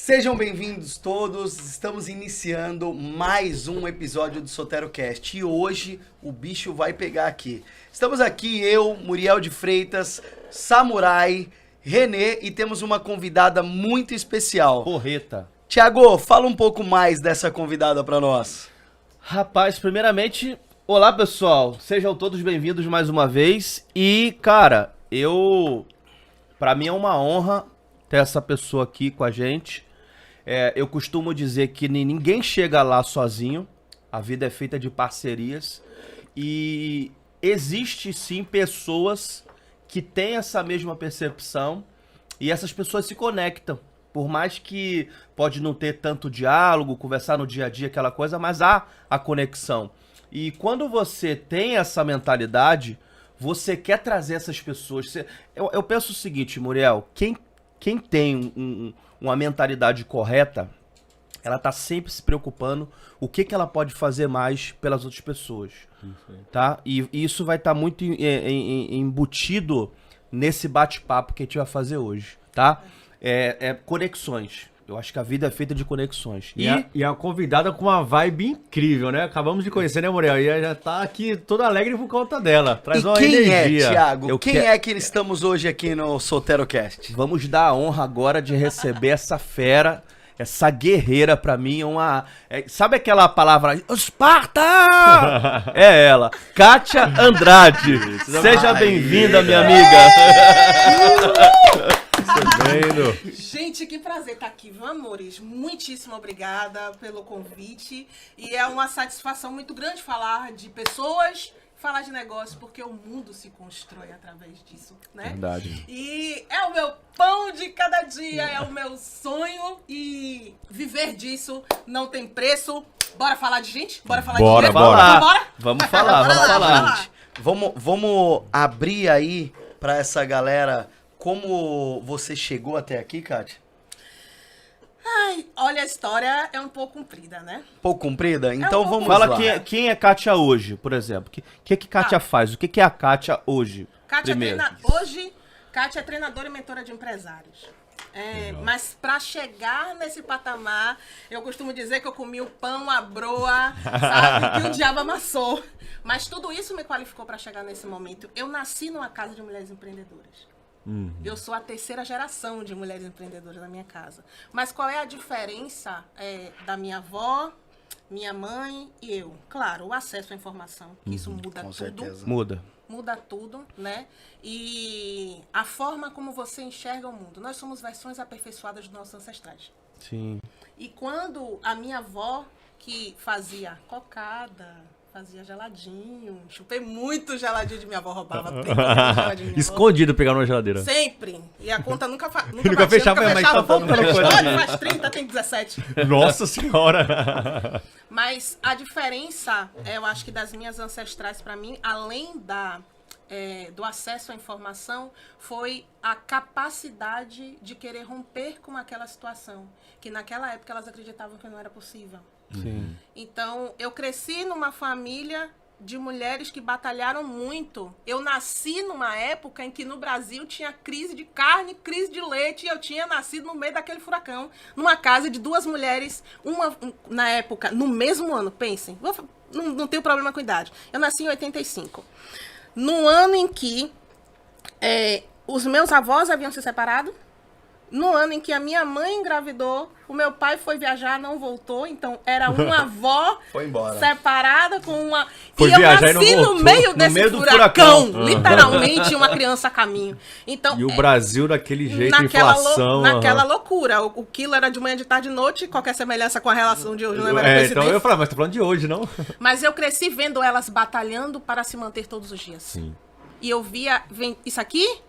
Sejam bem-vindos todos, estamos iniciando mais um episódio do SoteroCast e hoje o bicho vai pegar aqui. Estamos aqui eu, Muriel de Freitas, Samurai, Renê e temos uma convidada muito especial. Porreta. Thiago, fala um pouco mais dessa convidada pra nós. Rapaz, primeiramente, olá pessoal, sejam todos bem-vindos mais uma vez e, cara, pra mim é uma honra ter essa pessoa aqui com a gente. Eu costumo dizer que ninguém chega lá sozinho, a vida é feita de parcerias e existe sim pessoas que têm essa mesma percepção e essas pessoas se conectam. Por mais que pode não ter tanto diálogo, conversar no dia a dia, aquela coisa, mas há a conexão. E quando você tem essa mentalidade, você quer trazer essas pessoas. Eu penso o seguinte, Muriel, quem tem uma mentalidade correta, ela tá sempre se preocupando o que ela pode fazer mais pelas outras pessoas, tá? E isso vai estar muito embutido nesse bate-papo que a gente vai fazer hoje, tá? Conexões. Eu acho que a vida é feita de conexões. E é uma convidada com uma vibe incrível, né? Acabamos de conhecer, né, Muriel? E já tá aqui toda alegre por conta dela. Traz uma energia. É, Thiago? Quem é que estamos hoje aqui no SoteroCast? Vamos dar a honra agora de receber essa fera, essa guerreira pra mim, sabe aquela palavra, Esparta? É ela, Kátia Andrade. Seja bem-vinda, minha amiga. Gente, que prazer estar aqui, viu, amores? Muitíssimo obrigada pelo convite. E é uma satisfação muito grande falar de pessoas, falar de negócios, porque o mundo se constrói através disso, né? Verdade. E é o meu pão de cada dia, é o meu sonho. E viver disso não tem preço. Bora falar de gente? Bora falar de dinheiro? Vamos falar. Vamos abrir aí pra essa galera como você chegou até aqui, Kátia? Ai, olha, a história é um pouco comprida, né? Pouco comprida? Então vamos Fala lá. quem é Kátia hoje, por exemplo. O que Kátia faz? O que é a Kátia hoje? Hoje, Kátia é treinadora e mentora de empresários. Mas para chegar nesse patamar, eu costumo dizer que eu comi o pão, a broa, sabe? Que o diabo amassou. Mas tudo isso me qualificou para chegar nesse momento. Eu nasci numa casa de mulheres empreendedoras. Eu sou a terceira geração de mulheres empreendedoras na minha casa. Mas qual é a diferença da minha avó, minha mãe e eu? Claro, o acesso à informação. Isso muda com tudo. certeza. Muda tudo, né? E a forma como você enxerga o mundo. Nós somos versões aperfeiçoadas dos nossos ancestrais. Sim. E quando a minha avó, que fazia cocada, fazia geladinho, chupei muito geladinho de minha avó, roubava 30 geladinho de minha avó. Escondido pegando uma geladeira. Sempre. E a conta nunca Nunca fechava, mas tá faltando coisa. Faz 30, tem 17. Nossa senhora! Mas a diferença, eu acho que das minhas ancestrais para mim, além do acesso à informação, foi a capacidade de querer romper com aquela situação, que naquela época elas acreditavam que não era possível. Sim. Então, eu cresci numa família de mulheres que batalharam muito. Eu nasci numa época em que no Brasil tinha crise de carne, crise de leite, e eu tinha nascido no meio daquele furacão, numa casa de duas mulheres, na época, no mesmo ano, pensem, não tenho problema com idade. Eu nasci em 85. No ano em que os meus avós haviam se separado, no ano em que a minha mãe engravidou, o meu pai foi viajar, não voltou, então era uma avó separada com uma... Foi e eu viajar nasci e não no voltou. meio No desse meio do furacão, furacão. literalmente uma criança a caminho. Então, E o Brasil daquele jeito, naquela inflação. naquela loucura. O quilo era de manhã, de tarde, de noite, qualquer semelhança com a relação de hoje não é mais Então coincidência. eu falei, mas tá falando de hoje, não? Mas eu cresci vendo elas batalhando para se manter todos os dias. Sim. E eu via, isso aqui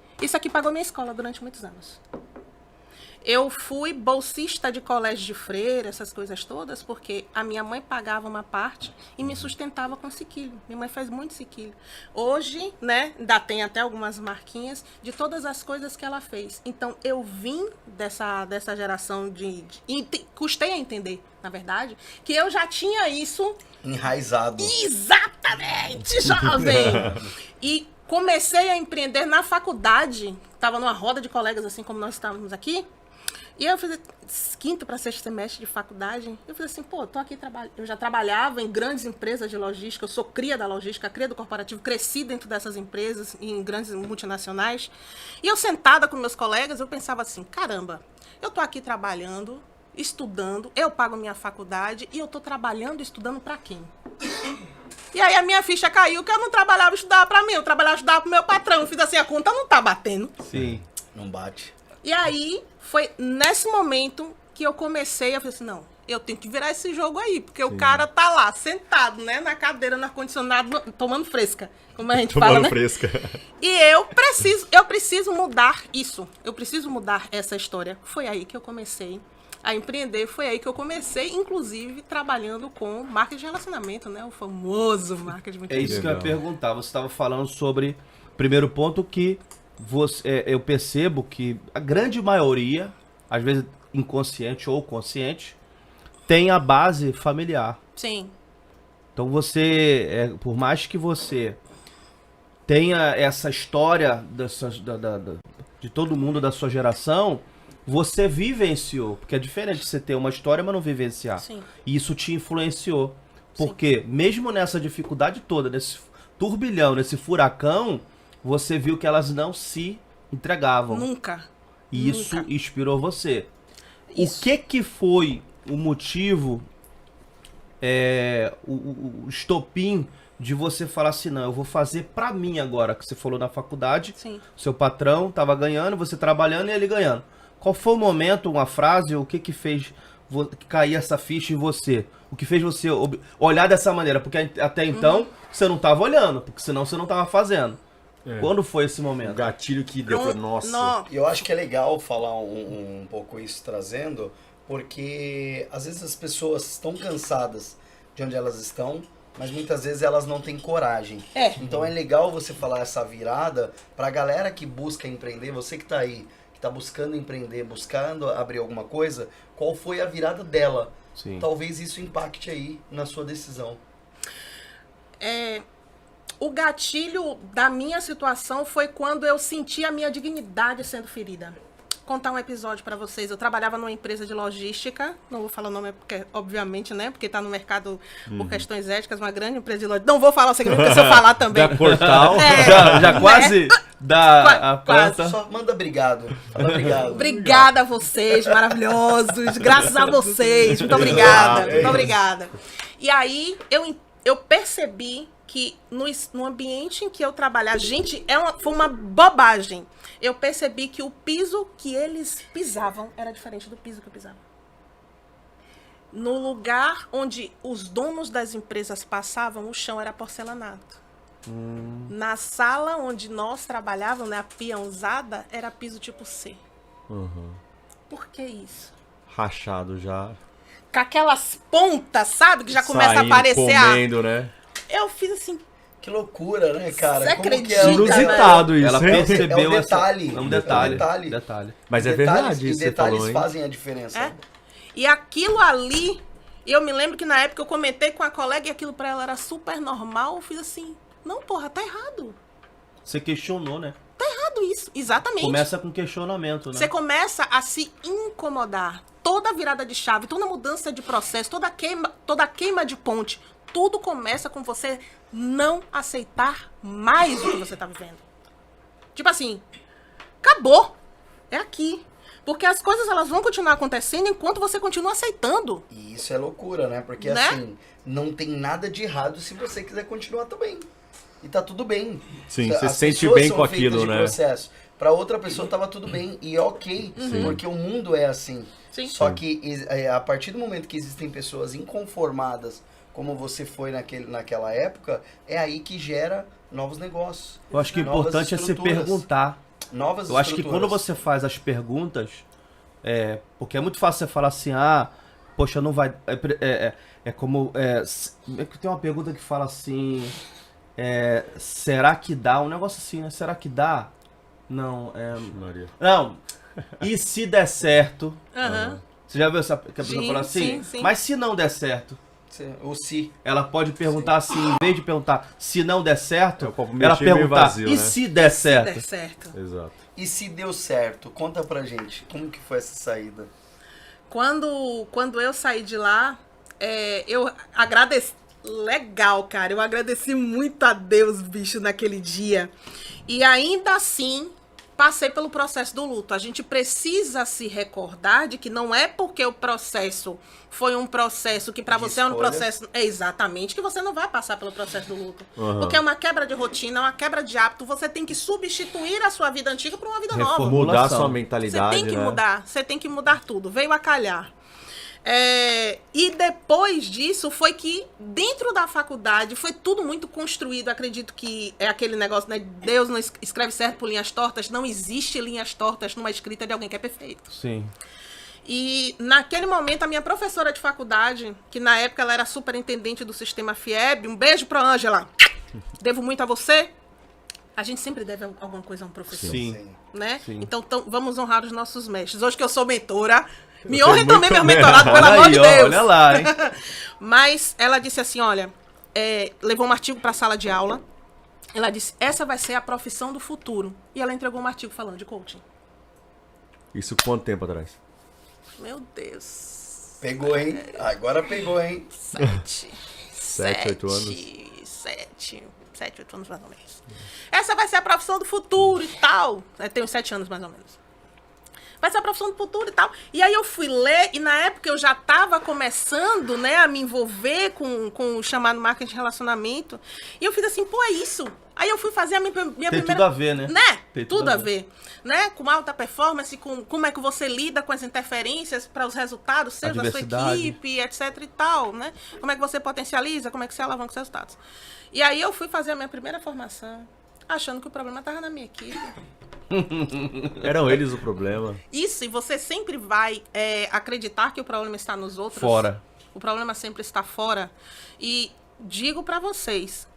pagou minha escola durante muitos anos. Eu fui bolsista de colégio de freira, essas coisas todas, porque a minha mãe pagava uma parte e me sustentava com sequilho. Minha mãe faz muito sequilho. Hoje, né, ainda tem até algumas marquinhas de todas as coisas que ela fez. Então, eu vim dessa geração custei a entender, na verdade, que eu já tinha isso... Enraizado. Exatamente, jovem! E comecei a empreender na faculdade. Estava numa roda de colegas, assim como nós estávamos aqui. E eu fiz quinto para sexto semestre de faculdade. Eu falei assim, pô, tô aqui eu já trabalhava em grandes empresas de logística, eu sou cria da logística, cria do corporativo, cresci dentro dessas empresas, em grandes multinacionais. E eu sentada com meus colegas, eu pensava assim, caramba, eu tô aqui trabalhando, estudando, eu pago minha faculdade e eu tô trabalhando e estudando para quem? E aí a minha ficha caiu que eu não trabalhava e estudava para mim, eu trabalhava e estudava pro meu patrão. Eu fiz assim, a conta não tá batendo. Sim. Não bate. E aí, foi nesse momento que eu comecei, eu falei assim, não, eu tenho que virar esse jogo aí, porque o cara tá lá, sentado, né, na cadeira, no ar-condicionado, tomando fresca, como a gente fala, né? fresca. E eu preciso mudar isso, eu preciso mudar essa história. Foi aí que eu comecei a empreender, foi aí que eu comecei, inclusive, trabalhando com marketing de relacionamento, né, o famoso marketing de É isso que eu ia perguntar, você estava falando sobre, primeiro ponto, que eu percebo que a grande maioria, às vezes inconsciente ou consciente, tem a base familiar. Sim. Então você, por mais que você tenha essa história de todo mundo da sua geração, você vivenciou. Porque é diferente você ter uma história, mas não vivenciar. Sim. E isso te influenciou. Porque mesmo nessa dificuldade toda, nesse turbilhão, nesse furacão, você viu que elas não se entregavam. Nunca. E isso inspirou você. Isso. O que foi o motivo, o estopim de você falar assim, não, eu vou fazer pra mim agora, que você falou na faculdade, Sim. seu patrão tava ganhando, você trabalhando e ele ganhando. Qual foi o momento, uma frase, o que fez cair essa ficha em você? O que fez você olhar dessa maneira? Porque até então você não tava olhando, porque senão você não tava fazendo. Quando foi esse momento? O gatilho que deu pra nossa. Não. E eu acho que é legal falar um pouco isso trazendo, porque às vezes as pessoas estão cansadas de onde elas estão, mas muitas vezes elas não têm coragem. Então é legal você falar essa virada pra galera que busca empreender, você que tá aí, que tá buscando empreender, buscando abrir alguma coisa, qual foi a virada dela? Sim. Talvez isso impacte aí na sua decisão. O gatilho da minha situação foi quando eu senti a minha dignidade sendo ferida. Contar um episódio pra vocês. Eu trabalhava numa empresa de logística, não vou falar o nome porque, obviamente, né? Porque tá no mercado por questões éticas, uma grande empresa de logística. Não vou falar o segredo, porque se eu falar também. Da Portal. Já quase dá a planta. Só manda obrigado. Fala obrigado. Obrigada a vocês, maravilhosos. Graças a vocês. Muito obrigada. Muito obrigada. E aí, eu percebi que no ambiente em que eu trabalhava, gente, foi uma bobagem. Eu percebi que o piso que eles pisavam era diferente do piso que eu pisava. No lugar onde os donos das empresas passavam, o chão era porcelanato. Na sala onde nós trabalhávamos, né, a pia usada, era piso tipo C. Por que isso? Rachado já. Com aquelas pontas, sabe? Que já começa a Saindo, aparecer comendo, né? Eu fiz assim. Que loucura, né, cara? Você Como que acredita, é Inusitado isso, Ela hein? percebeu É um detalhe. essa... É um detalhe. detalhe. Mas é Detalhes, verdade e isso que você detalhes falou, hein? fazem a diferença. É? E aquilo ali, eu me lembro que na época eu comentei com a colega e aquilo pra ela era super normal. Eu fiz assim, não, porra, tá errado. Você questionou, né? Tá errado isso. Exatamente. Começa com questionamento, né? Você começa a se incomodar. Toda virada de chave, toda mudança de processo, toda queima de ponte, tudo começa com você não aceitar mais o que você tá vivendo. Tipo assim, acabou. É aqui. Porque as coisas elas vão continuar acontecendo enquanto você continua aceitando. E isso é loucura, né? Porque Né? assim, não tem nada de errado se você quiser continuar também. E tá tudo bem. Sim, As você se sente pessoas bem são com feitas aquilo, de né? processo. Pra outra pessoa tava tudo bem e ok, porque o mundo é assim. Sim. Só que a partir do momento que existem pessoas inconformadas, como você foi naquela época, é aí que gera novos negócios. Eu acho que o novas importante é se estruturas, perguntar. Novas Eu acho que estruturas. quando você faz as perguntas, porque é muito fácil você falar assim, poxa, não vai... Tem uma pergunta que fala assim, será que dá? Um negócio assim, né? Será que dá? Não, Maria. Não, e se der certo? Aham. Você já viu que a pessoa Sim, fala assim? sim. Mas se não der certo? O se. Ela pode perguntar assim, em vez de perguntar se não der certo, É o copo meio ela cheio, meio perguntar, vazio, e né? se der certo? Der certo. Exato. E se deu certo? Conta pra gente, como que foi essa saída? Quando eu saí de lá, eu agradeci. Legal, cara. Eu agradeci muito a Deus, bicho, naquele dia. E ainda assim, passei pelo processo do luto. A gente precisa se recordar de que não é porque o processo foi um processo que pra De você é um escolhas. processo... É exatamente, que você não vai passar pelo processo do luto. Porque é uma quebra de rotina, é uma quebra de hábito. Você tem que substituir a sua vida antiga por uma vida nova. Reformulação. Mudar a sua Você mentalidade, tem que né? mudar, você tem que mudar tudo. Veio a calhar. E depois disso foi que dentro da faculdade foi tudo muito construído. Acredito que é aquele negócio, né? Deus não escreve certo por linhas tortas. Não existe linhas tortas numa escrita de alguém que é perfeito. Sim. E naquele momento a minha professora de faculdade, que na época ela era superintendente do sistema FIEB, um beijo pra Ângela. Devo muito a você. A gente sempre deve alguma coisa a um professor. Sim. Né? Sim. Então vamos honrar os nossos mestres. Hoje que eu sou mentora, me Você honrem muito também meu mesmo. mentorado, pelo Olha amor aí, de ó, Deus. olha lá, hein? Mas ela disse assim, olha, levou um artigo para a sala de aula. Ela disse, essa vai ser a profissão do futuro. E ela entregou um artigo falando de coaching. Isso quanto tempo atrás? Meu Deus. Pegou, hein? Agora pegou, hein? 7, 8 anos. 7, 8 anos mais ou menos. Essa vai ser a profissão do futuro e tal. Eu tenho 7 anos mais ou menos. Vai ser a profissão do futuro e tal. E aí eu fui ler, e na época eu já estava começando, né, a me envolver com o chamado marketing de relacionamento. E eu fiz assim, pô, é isso. Aí eu fui fazer a minha primeira... Tem tudo a ver, né? Tem Tudo a ver. Né? Com alta performance, com como é que você lida com as interferências para os resultados seus, da sua Diversidade. equipe, etc e tal, né? Como é que você potencializa, como é que você alavanca os resultados. E aí eu fui fazer a minha primeira formação, achando que o problema estava na minha equipe. Eram eles o problema. Isso, e você sempre vai acreditar que o problema está nos outros. Fora. O problema sempre está fora. E digo para vocês,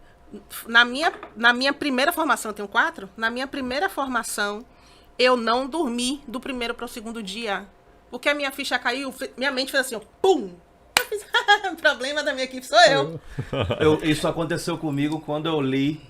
na minha primeira formação, eu tenho 4, na minha primeira formação, eu não dormi do primeiro para o segundo dia. Porque a minha ficha caiu, minha mente fez assim, ó, pum! Eu fiz, o problema da minha equipe sou eu. Isso aconteceu comigo quando eu li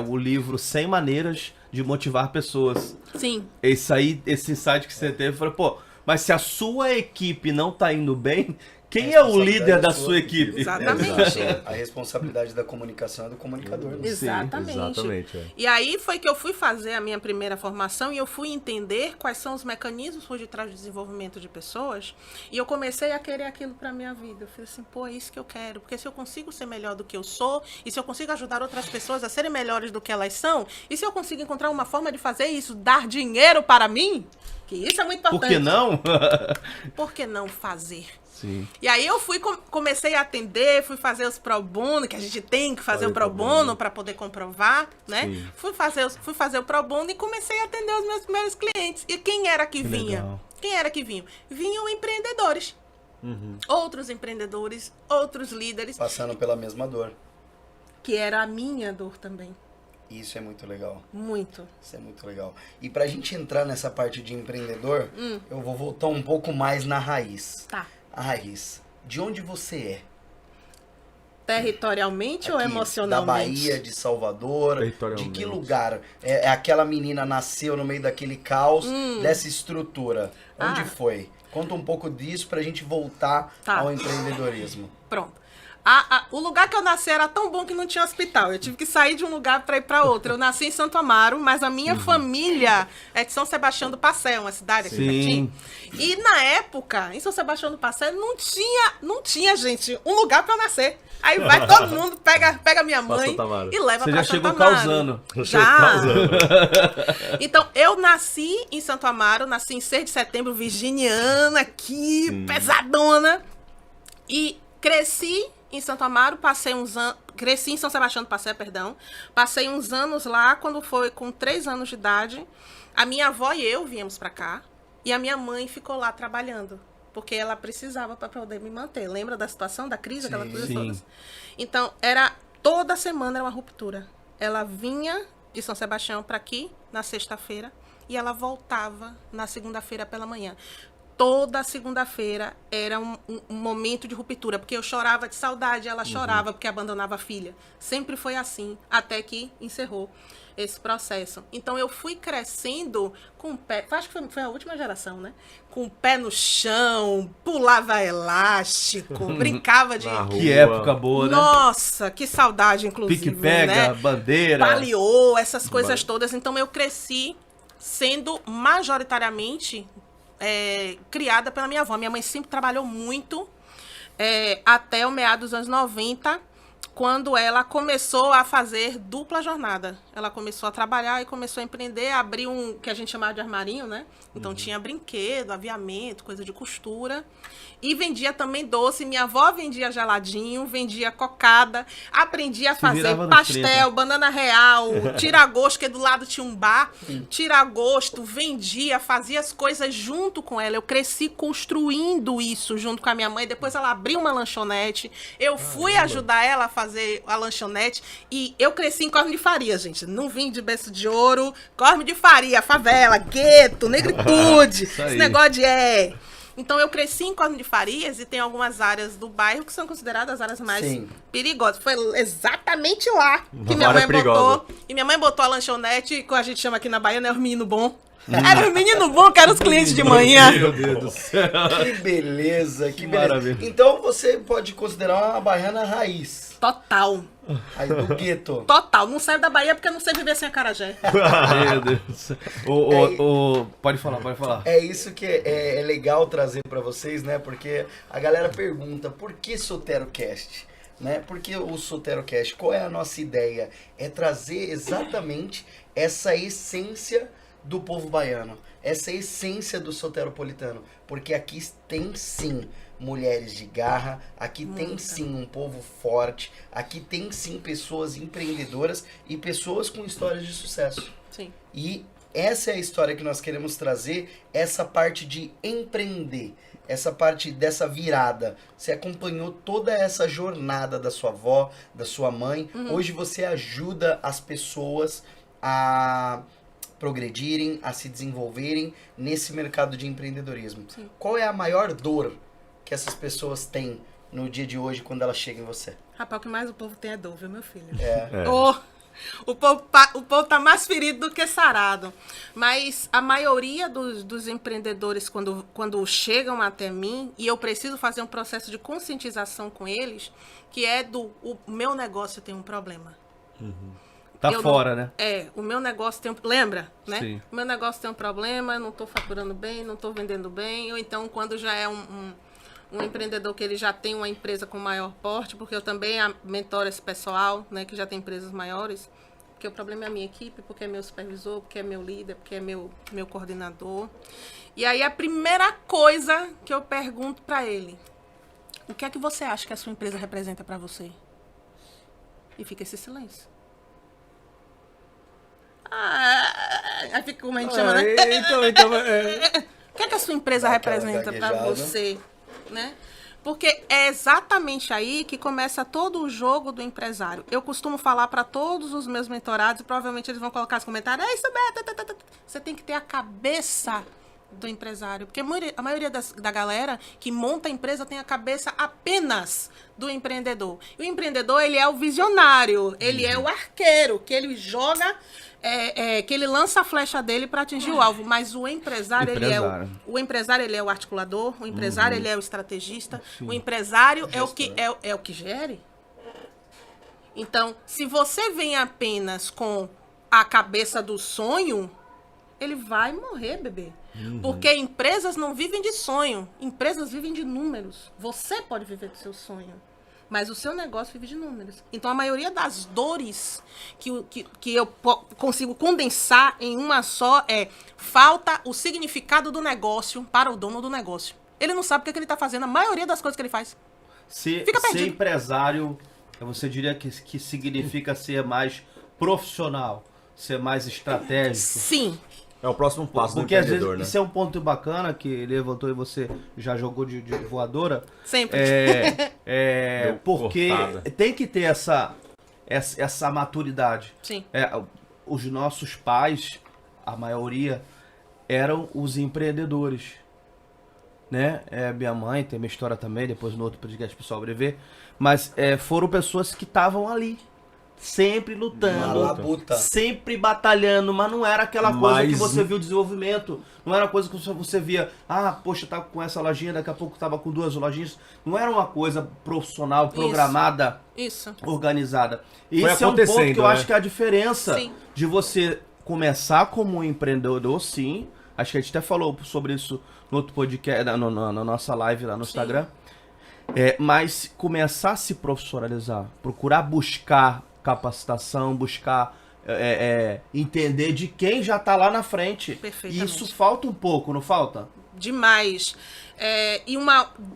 o livro 100 Maneiras de Motivar Pessoas. Sim. Esse insight que você teve, eu falei, pô, mas se a sua equipe não tá indo bem, quem é o líder da sua equipe? Exatamente. A responsabilidade da comunicação é do comunicador. Né? Exatamente. Exatamente. E aí foi que eu fui fazer a minha primeira formação e eu fui entender quais são os mecanismos por detrás do desenvolvimento de pessoas. E eu comecei a querer aquilo pra minha vida. Eu falei assim, pô, é isso que eu quero. Porque se eu consigo ser melhor do que eu sou, e se eu consigo ajudar outras pessoas a serem melhores do que elas são, e se eu consigo encontrar uma forma de fazer isso, dar dinheiro para mim, que isso é muito importante. Por que não? Por que não fazer? Sim. E aí eu comecei a atender, fui fazer os pro bono, que a gente tem que fazer o pro bono para poder comprovar, né? Sim. Fui fazer o pro bono e comecei a atender os meus primeiros clientes. E quem era que vinha? legal. Quem era que vinha? Vinham empreendedores. Outros empreendedores, outros líderes, Passando pela mesma dor. que era a minha dor também. Isso é muito legal. Muito. Isso é muito legal. E pra gente entrar nessa parte de empreendedor, eu vou voltar um pouco mais na raiz. Tá. A raiz. De onde você é? Territorialmente ou Aqui, emocionalmente? Da Bahia, de Salvador, de Territorialmente. que lugar? É aquela menina nasceu no meio daquele caos, dessa estrutura. Onde Ah. foi? Conta um pouco disso pra gente voltar Tá. ao empreendedorismo. Pronto. O lugar que eu nasci era tão bom que não tinha hospital. Eu tive que sair de um lugar para ir para outro. Eu nasci em Santo Amaro, mas a minha família é de São Sebastião do Passé, uma cidade aqui Sim. pertinho. E na época, em São Sebastião do Passé, não tinha, gente, um lugar para eu nascer. Aí vai todo mundo, pega minha Pra mãe Santo Amaro. e leva Você para já Santo chegou Amaro. causando. Já. Então, eu nasci em Santo Amaro, nasci em 6 de setembro, virginiana aqui, pesadona. E cresci em Santo Amaro, passei uns anos... Cresci em São Sebastião do Passé, perdão. Passei uns anos lá, quando foi com 3 anos de idade. A minha avó e eu viemos pra cá. E a minha mãe ficou lá trabalhando. Porque ela precisava para poder me manter. Lembra da situação, da crise, aquela coisa Sim. toda? Então, toda semana era uma ruptura. Ela vinha de São Sebastião para aqui, na sexta-feira. E ela voltava na segunda-feira pela manhã. Toda segunda-feira era um momento de ruptura, porque eu chorava de saudade, ela chorava porque abandonava a filha. Sempre foi assim, até que encerrou. esse processo. Então eu fui crescendo com o pé, acho que foi a última geração, né? Com o pé no chão, pulava elástico, brincava de... Na rua. Que época boa, né? Nossa, que saudade, inclusive, Pique-pega, né? bandeira. Baleou, essas coisas todas. Então eu cresci sendo majoritariamente criada pela minha avó. Minha mãe sempre trabalhou muito, até o meados dos anos 90, quando ela começou a fazer dupla jornada. Ela começou a trabalhar e começou a empreender, a abrir um que a gente chamava de armarinho, né? Então tinha brinquedo, aviamento, coisa de costura. E vendia também doce. Minha avó vendia geladinho, vendia cocada. Aprendi a fazer virava nos pastel, 30. banana real, tira-gosto, que do lado tinha um bar. Tira-gosto, vendia, fazia as coisas junto com ela. Eu cresci construindo isso junto com a minha mãe. Depois ela abriu uma lanchonete. Eu fui ajudar ela a fazer a lanchonete. E eu cresci em Cosme de Faria, gente. Não vim de berço de ouro. Cosme de Faria, favela, gueto, negritude. Isso aí. Esse negócio de Então eu cresci em Cosme de Farias e tem algumas áreas do bairro que são consideradas as áreas mais Sim. perigosas. Foi exatamente lá que minha área mãe perigosa. botou. E minha mãe botou a lanchonete, que a gente chama aqui na Bahia, né? Os meninos bons. Era os meninos bons que eram os clientes de manhã. Meu Deus do céu. Que beleza, que Maravilha. beleza. Então você pode considerar uma baiana raiz. Total. Aí do gueto. Total. Não saio da Bahia porque eu não sei viver sem acarajé. Meu Deus do céu. Pode falar, pode falar. É isso que é legal trazer pra vocês, né? Porque a galera pergunta, por que SoteroCast? Né? Porque o SoteroCast, qual é a nossa ideia? É trazer exatamente essa essência do povo baiano, essa essência do soteropolitano, porque aqui tem sim mulheres de garra, aqui tem sim um povo forte, aqui tem sim pessoas empreendedoras e pessoas com histórias de sucesso. Sim. E essa é a história que nós queremos trazer, essa parte de empreender, essa parte dessa virada. Você acompanhou toda essa jornada da sua avó, da sua mãe. Hoje você ajuda as pessoas a progredirem, a se desenvolverem nesse mercado de empreendedorismo. Sim. Qual é a maior dor que essas pessoas têm no dia de hoje quando elas chegam em você? Rapaz, o que mais o povo tem é dor, viu, meu filho? É. O povo tá mais ferido do que sarado. Mas a maioria dos empreendedores, quando chegam até mim, e eu preciso fazer um processo de conscientização com eles, que é o meu negócio tem um problema. Tá Eu fora, não- né? O meu negócio tem um... Lembra, né? Sim. O meu negócio tem um problema, não tô faturando bem, não tô vendendo bem. Ou então, quando já é um empreendedor que ele já tem uma empresa com maior porte, porque eu também mentoro esse pessoal, né, que já tem empresas maiores, porque o problema é a minha equipe, porque é meu supervisor, porque é meu líder, porque é meu coordenador. E aí a primeira coisa que eu pergunto para ele, o que é que você acha que a sua empresa representa para você? E fica esse silêncio. Aí fica como a gente chama, né? O que é que a sua empresa Dá aquela representa para gaguejada. você, né? Porque é exatamente aí que começa todo o jogo do empresário. Eu costumo falar para todos os meus mentorados, e provavelmente eles vão colocar nos comentários, isso bem, você tem que ter a cabeça do empresário, porque a maioria da galera que monta a empresa tem a cabeça apenas do empreendedor. E o empreendedor, ele é o visionário, ele é o arqueiro, que ele joga, que ele lança a flecha dele para atingir o alvo. Mas o empresário, ele é o articulador, o empresário, ele é o estrategista, o empresário é o que gere. Então, se você vem apenas com a cabeça do sonho, ele vai morrer, bebê. Porque empresas não vivem de sonho, empresas vivem de números. Você pode viver do seu sonho, mas o seu negócio vive de números. Então, a maioria das dores que eu consigo condensar em uma só falta o significado do negócio para o dono do negócio. Ele não sabe o que ele está fazendo, a maioria das coisas que ele faz. Fica Ser perdido. empresário, você diria que significa ser mais profissional, ser mais estratégico? Sim. É o próximo passo do Porque às empreendedor, vezes né? isso é um ponto bacana que ele levantou e você já jogou de voadora. Sempre. Deu Porque cortada. tem que ter essa maturidade. Sim. Os nossos pais, a maioria, eram os empreendedores. Né? Minha mãe tem minha história também, depois no outro podcast o pessoal vai ver. Mas foram pessoas que estavam ali. Sempre lutando, Na labuta. sempre batalhando, mas não era aquela coisa que Mas- você viu o desenvolvimento, não era coisa que você via, poxa, tá com essa lojinha, daqui a pouco tava com 2 lojinhas, não era uma coisa profissional, programada, Isso. organizada. Foi Esse é um ponto que acontecendo, eu né? acho que é a diferença Sim. de você começar como um empreendedor, sim, acho que a gente até falou sobre isso no outro podcast, na nossa live lá no Instagram, mas começar a se profissionalizar, procurar buscar capacitação, buscar entender de quem já tá lá na frente. Perfeitamente. E isso falta um pouco, não falta? Demais. E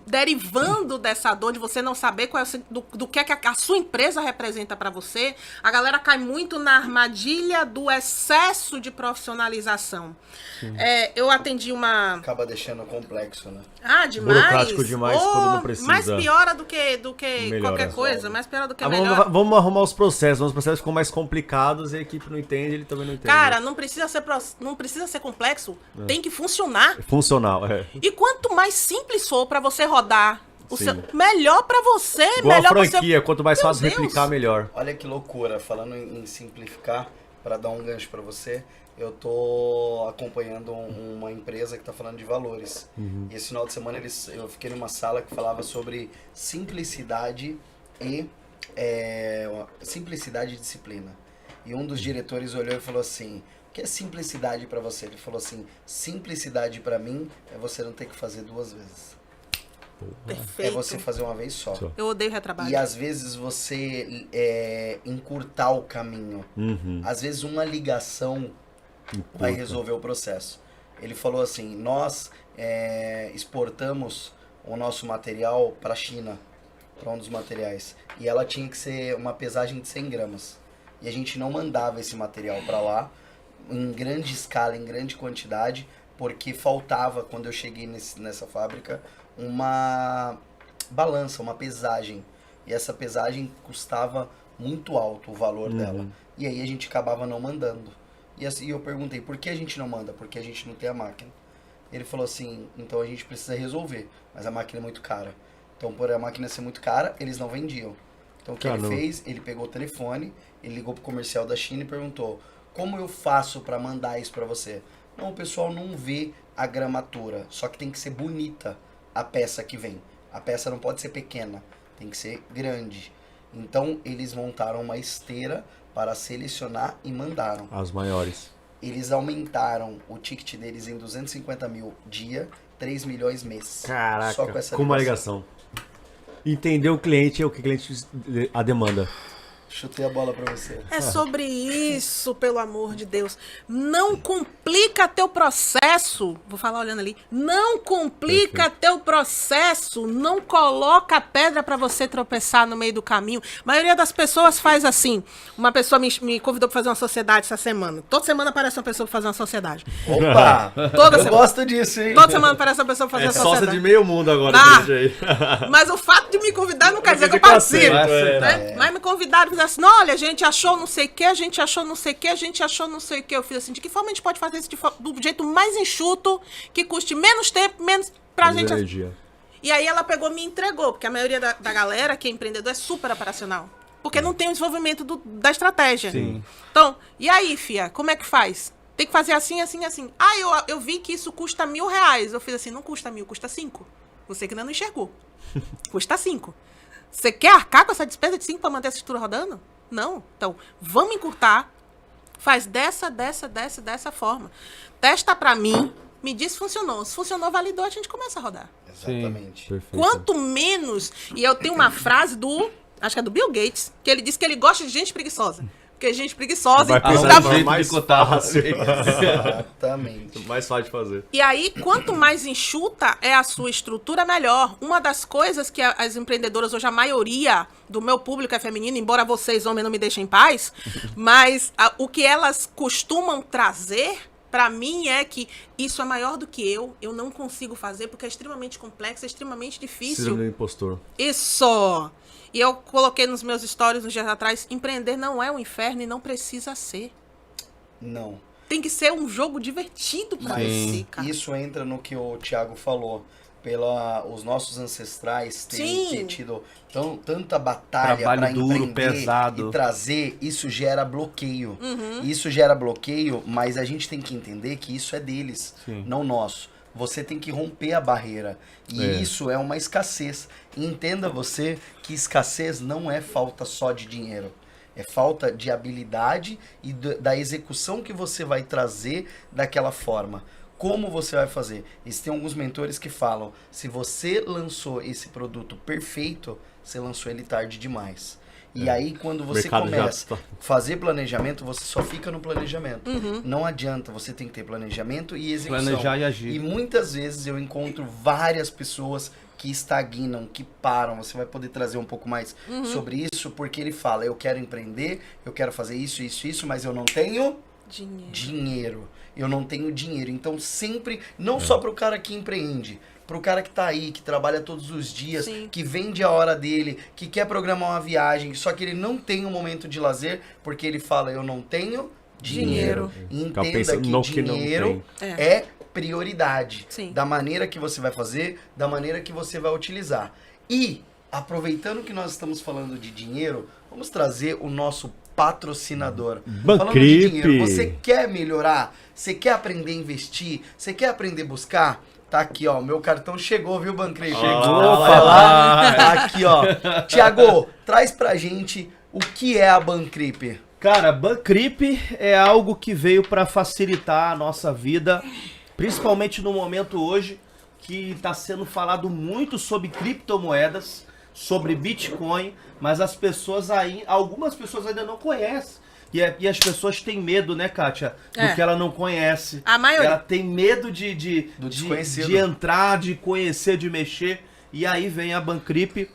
derivando dessa dor de você não saber qual é do que a sua empresa representa para você, a galera cai muito na armadilha do excesso de profissionalização. Eu atendi uma... Acaba deixando complexo, né? Demais. Burocrático demais quando não precisa. Mais piora do que Melhora. qualquer coisa. Mais piora do que melhor. Vamos arrumar os processos ficam mais complicados e a equipe não entende, ele também não entende. Cara, não precisa ser complexo. Tem que funcionar. É funcional, E quanto mais simples for pra você rodar, Sim. melhor pra você, Igual melhor a pra franquia, quanto mais Meu fácil Deus. replicar, melhor. Olha que loucura, falando em simplificar, para dar um gancho para você, eu tô acompanhando uma empresa que tá falando de valores. E esse final de semana eu fiquei numa sala que falava sobre simplicidade e disciplina. E um dos diretores olhou e falou assim: "O que é simplicidade para você?" Ele falou assim: "Simplicidade para mim é você não ter que fazer 2 vezes. Perfeito. É você fazer uma vez só. Só. Eu odeio retrabalho. E às vezes você encurtar o caminho. Às vezes uma ligação vai resolver o processo. Ele falou assim: nós exportamos o nosso material para a China, para um dos materiais. E ela tinha que ser uma pesagem de 100 gramas. E a gente não mandava esse material para lá em grande escala, em grande quantidade, porque faltava, quando eu cheguei nessa fábrica, uma balança, uma pesagem. E essa pesagem custava muito alto o valor dela. E aí a gente acabava não mandando. E assim eu perguntei: por que a gente não manda? Porque a gente não tem a máquina. Ele falou assim: então a gente precisa resolver, mas a máquina é muito cara. Então, por a máquina ser muito cara, eles não vendiam. Então o que ele fez? Ele pegou o telefone, ele ligou pro comercial da China e perguntou: como eu faço para mandar isso para você? Não, o pessoal não vê a gramatura, só que tem que ser bonita a peça que vem. A peça não pode ser pequena, tem que ser grande. Então eles montaram uma esteira para selecionar e mandaram. As maiores. Eles aumentaram o ticket deles em 250 mil dia, 3 milhões mês. Caraca, Só com essa com uma ligação. Entender o cliente, o que o cliente a demanda. Chutei a bola pra você. É sobre isso, pelo amor de Deus. Não complica teu processo. Vou falar olhando ali. Não complica teu processo. Não coloca pedra pra você tropeçar no meio do caminho. A maioria das pessoas faz assim. Uma pessoa me convidou pra fazer uma sociedade essa semana. Toda semana aparece uma pessoa pra fazer uma sociedade. Opa! Toda eu semana. gosto disso, hein? Toda semana aparece uma pessoa pra fazer É uma sócia sociedade. de meio mundo agora, Ah! gente aí. Mas o fato de me convidar não quer dizer que eu que eu participo. aceito, Né? Mas me convidaram e fizeram assim: olha, a gente achou não sei o que, a gente achou não sei o que, a gente achou não sei o que. Eu fiz assim: de que forma a gente pode fazer isso do jeito mais enxuto, que custe menos tempo, menos pra gente. Energia. E aí ela pegou e me entregou, porque a maioria da galera que é empreendedor é super operacional. Porque não tem o desenvolvimento da estratégia. Sim. Então, e aí, fia, como é que faz? Tem que fazer assim, assim, assim. Eu vi que isso custa R$1.000. Eu fiz assim: não custa 1.000, custa 5. Você que ainda não enxergou. Custa 5. Você quer arcar com essa despesa de 5 para manter essa estrutura rodando? Não. Então, vamos encurtar. Faz dessa forma. Testa pra mim. Me diz se funcionou. Se funcionou, validou, a gente começa a rodar. Exatamente. Perfeito. Quanto menos... E eu tenho uma frase acho que é do Bill Gates, que ele disse que ele gosta de gente preguiçosa. Porque gente preguiçosa... Vai Ah, pensar um de jeito mais de cotar. fácil. Exatamente. Mais fácil de fazer. E aí, quanto mais enxuta é a sua estrutura, melhor. Uma das coisas que as empreendedoras, hoje a maioria do meu público é feminino, embora vocês, homens, não me deixem em paz, mas o que elas costumam trazer, pra mim, é que isso é maior do que eu não consigo fazer, porque é extremamente complexo, é extremamente difícil. Síndrome do impostor. Isso! E eu coloquei nos meus stories uns dias atrás: empreender não é um inferno e não precisa ser. Não. Tem que ser um jogo divertido pra Mas você, cara. isso entra no que o Thiago falou. os nossos ancestrais Sim. terem tido tanta batalha Trabalho para duro, empreender pesado. e trazer, isso gera bloqueio. Isso gera bloqueio, mas a gente tem que entender que isso é deles, Sim. não nosso. Você tem que romper a barreira. E isso é uma escassez. E entenda você que escassez não é falta só de dinheiro. É falta de habilidade e da execução que você vai trazer daquela forma. Como você vai fazer? Existem alguns mentores que falam, se você lançou esse produto perfeito, você lançou ele tarde demais. E aí, quando você Mercado já começa tá- a fazer planejamento, você só fica no planejamento. Não adianta, você tem que ter planejamento e execução. Planejar e agir. E muitas vezes eu encontro várias pessoas que estagnam, que param. Você vai poder trazer um pouco mais sobre isso, porque ele fala, eu quero empreender, eu quero fazer isso, mas eu não tenho dinheiro. Eu não tenho dinheiro. Então sempre, não só para o cara que empreende, para o cara que tá aí, que trabalha todos os dias, Sim. que vende a hora dele, que quer programar uma viagem, só que ele não tem um momento de lazer, porque ele fala, eu não tenho dinheiro. E Fica entenda pensando no que não dinheiro tem. é prioridade. Sim. Da maneira que você vai fazer, da maneira que você vai utilizar. E, aproveitando que nós estamos falando de dinheiro, vamos trazer o nosso patrocinador. Falando de dinheiro, você quer melhorar? Você quer aprender a investir? Você quer aprender a buscar? Tá aqui, ó. Meu cartão chegou, viu, Bancripe? Chegou, Vai lá. Tá aqui, ó. Tiago, traz pra gente o que é a Bancripe. Cara, Bancripe é algo que veio para facilitar a nossa vida, principalmente no momento hoje que está sendo falado muito sobre criptomoedas, sobre Bitcoin, mas as pessoas algumas pessoas ainda não conhecem. E as pessoas têm medo, né, Kátia? Do que ela não conhece. A maioria. Ela tem medo Do desconhecido. de entrar, de conhecer, de mexer. E aí vem a Bancripe,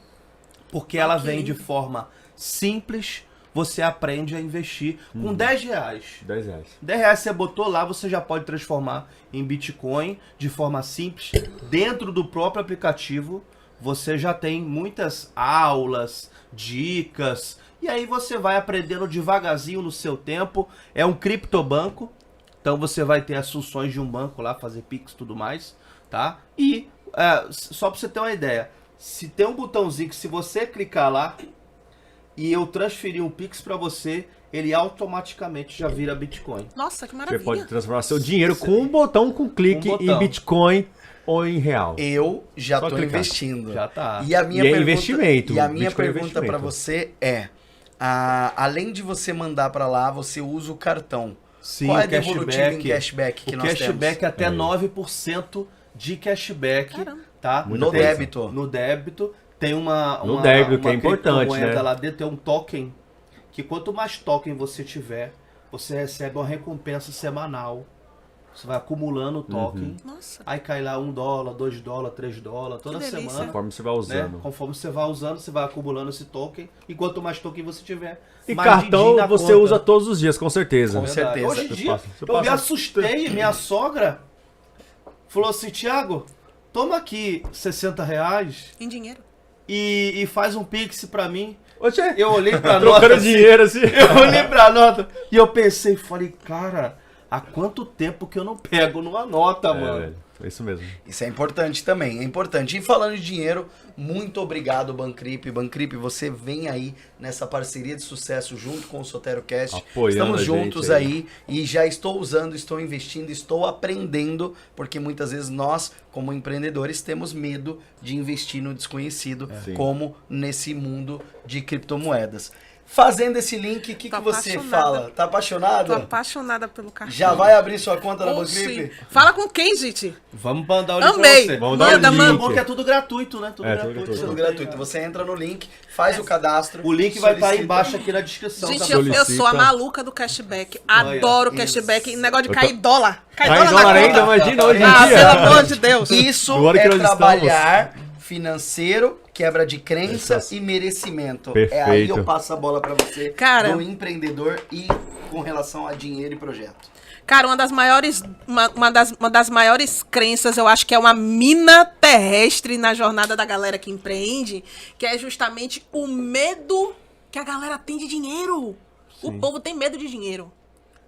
porque ela vem de forma simples. Você aprende a investir com 10 reais. 10 reais. 10 reais você botou lá, você já pode transformar em Bitcoin de forma simples. Dentro do próprio aplicativo, você já tem muitas aulas, dicas. E aí você vai aprendendo devagarzinho no seu tempo. É um criptobanco. Então você vai ter as funções de um banco lá, fazer Pix e tudo mais. Tá? E só pra você ter uma ideia. Se tem um botãozinho que se você clicar lá e eu transferir um Pix pra você, ele automaticamente já vira Bitcoin. Nossa, que Você maravilha. pode transformar seu dinheiro com um botão, com clique, Um botão. em Bitcoin ou em real. Eu já Só tô clicar. investindo. Já tá. E a minha E é pergunta, investimento. E a minha Bitcoin é pergunta investimento. para você é, além de você mandar para lá, você usa o cartão. Sim, Qual é a o devolutiva cashback. em cashback que O nós cashback é temos? até 9% de cashback, Caramba. tá? No Tem- débito. No débito. Tem uma No débito, que é importante, criptomoeda né? lá dentro, tem um token, que quanto mais token você tiver, você recebe uma recompensa semanal. Você vai acumulando o token, Nossa. aí cai lá $1, $2, $3, toda Que delícia. semana. Conforme você vai Né? usando. Conforme você vai usando, você vai acumulando esse token. E quanto mais token você tiver, E mais cartão din-din na você conta. usa todos os dias, com certeza. Com Verdade. certeza. Hoje em Você dia, passa- você eu me passa- assustei, minha sogra falou assim, Thiago, toma aqui R$60 Em dinheiro. e faz um Pix pra mim. Oxe, Eu olhei pra nota trocando assim, dinheiro assim. eu olhei pra nota e eu pensei, falei, cara, há quanto tempo que eu não pego numa nota, mano? velho, é isso mesmo. Isso é importante também, é importante. E falando de dinheiro, muito obrigado, Bancripe. Bancripe, você vem aí nessa parceria de sucesso junto com o SoteroCast. Apoiando Estamos a gente juntos aí. aí e já estou usando, estou investindo, estou aprendendo, porque muitas vezes nós, como empreendedores, temos medo de investir no desconhecido, Sim. como nesse mundo de criptomoedas. Fazendo esse link, o que Tô você apaixonada. fala? Tá apaixonado? Tô apaixonada pelo cartão. Já vai abrir sua conta na Oxi. Bancripe? Fala com quem, gente? Vamos mandar o link Amei. pra você. Vamos Manda, dar um manda. link. Bom que é tudo gratuito, né? Tudo É, tudo gratuito. gratuito. Tudo gratuito. Você entra no link, faz o cadastro. O link vai estar aí solicita. embaixo aqui na descrição. Gente, tá? eu solicita. sou a maluca do cashback. Adoro Olha, cashback. isso. Negócio de Eu cair dólar. Cai Cai dólar dólar na ainda, conta. imagina hoje em Ah, dia. pelo amor de Deus. Isso No ano que é nós trabalhar financeiro, quebra de crença Essas- e merecimento. Perfeito. É aí eu passo a bola pra você, Cara. do empreendedor e com relação a dinheiro e projeto. Cara, uma das maiores crenças, eu acho que é uma mina terrestre na jornada da galera que empreende, que é justamente o medo que a galera tem de dinheiro. O povo tem medo de dinheiro.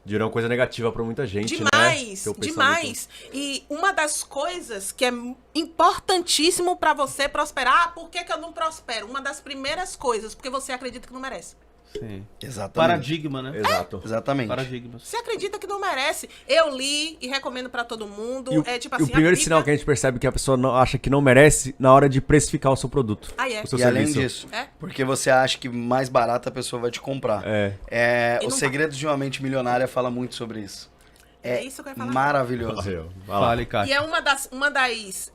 Gerou uma coisa negativa pra muita gente, Demais, né? Teu pensamento. demais. E uma das coisas que é importantíssimo pra você prosperar, por que que eu não prospero? Uma das primeiras coisas, porque você acredita que não merece. Sim. Exatamente. Paradigma, né? Exato. Exatamente. Paradigmas. Você acredita que não merece. Eu li e recomendo pra todo mundo. E o primeiro sinal que a gente percebe que a pessoa não, acha que não merece na hora de precificar o seu produto. Ah, é. O seu E além serviço. disso, É? porque você acha que mais barato a pessoa vai te comprar. E O não Segredo de uma Mente Milionária fala muito sobre isso. É isso que eu ia falar. Maravilhoso. Vai lá. Fale, cara. E é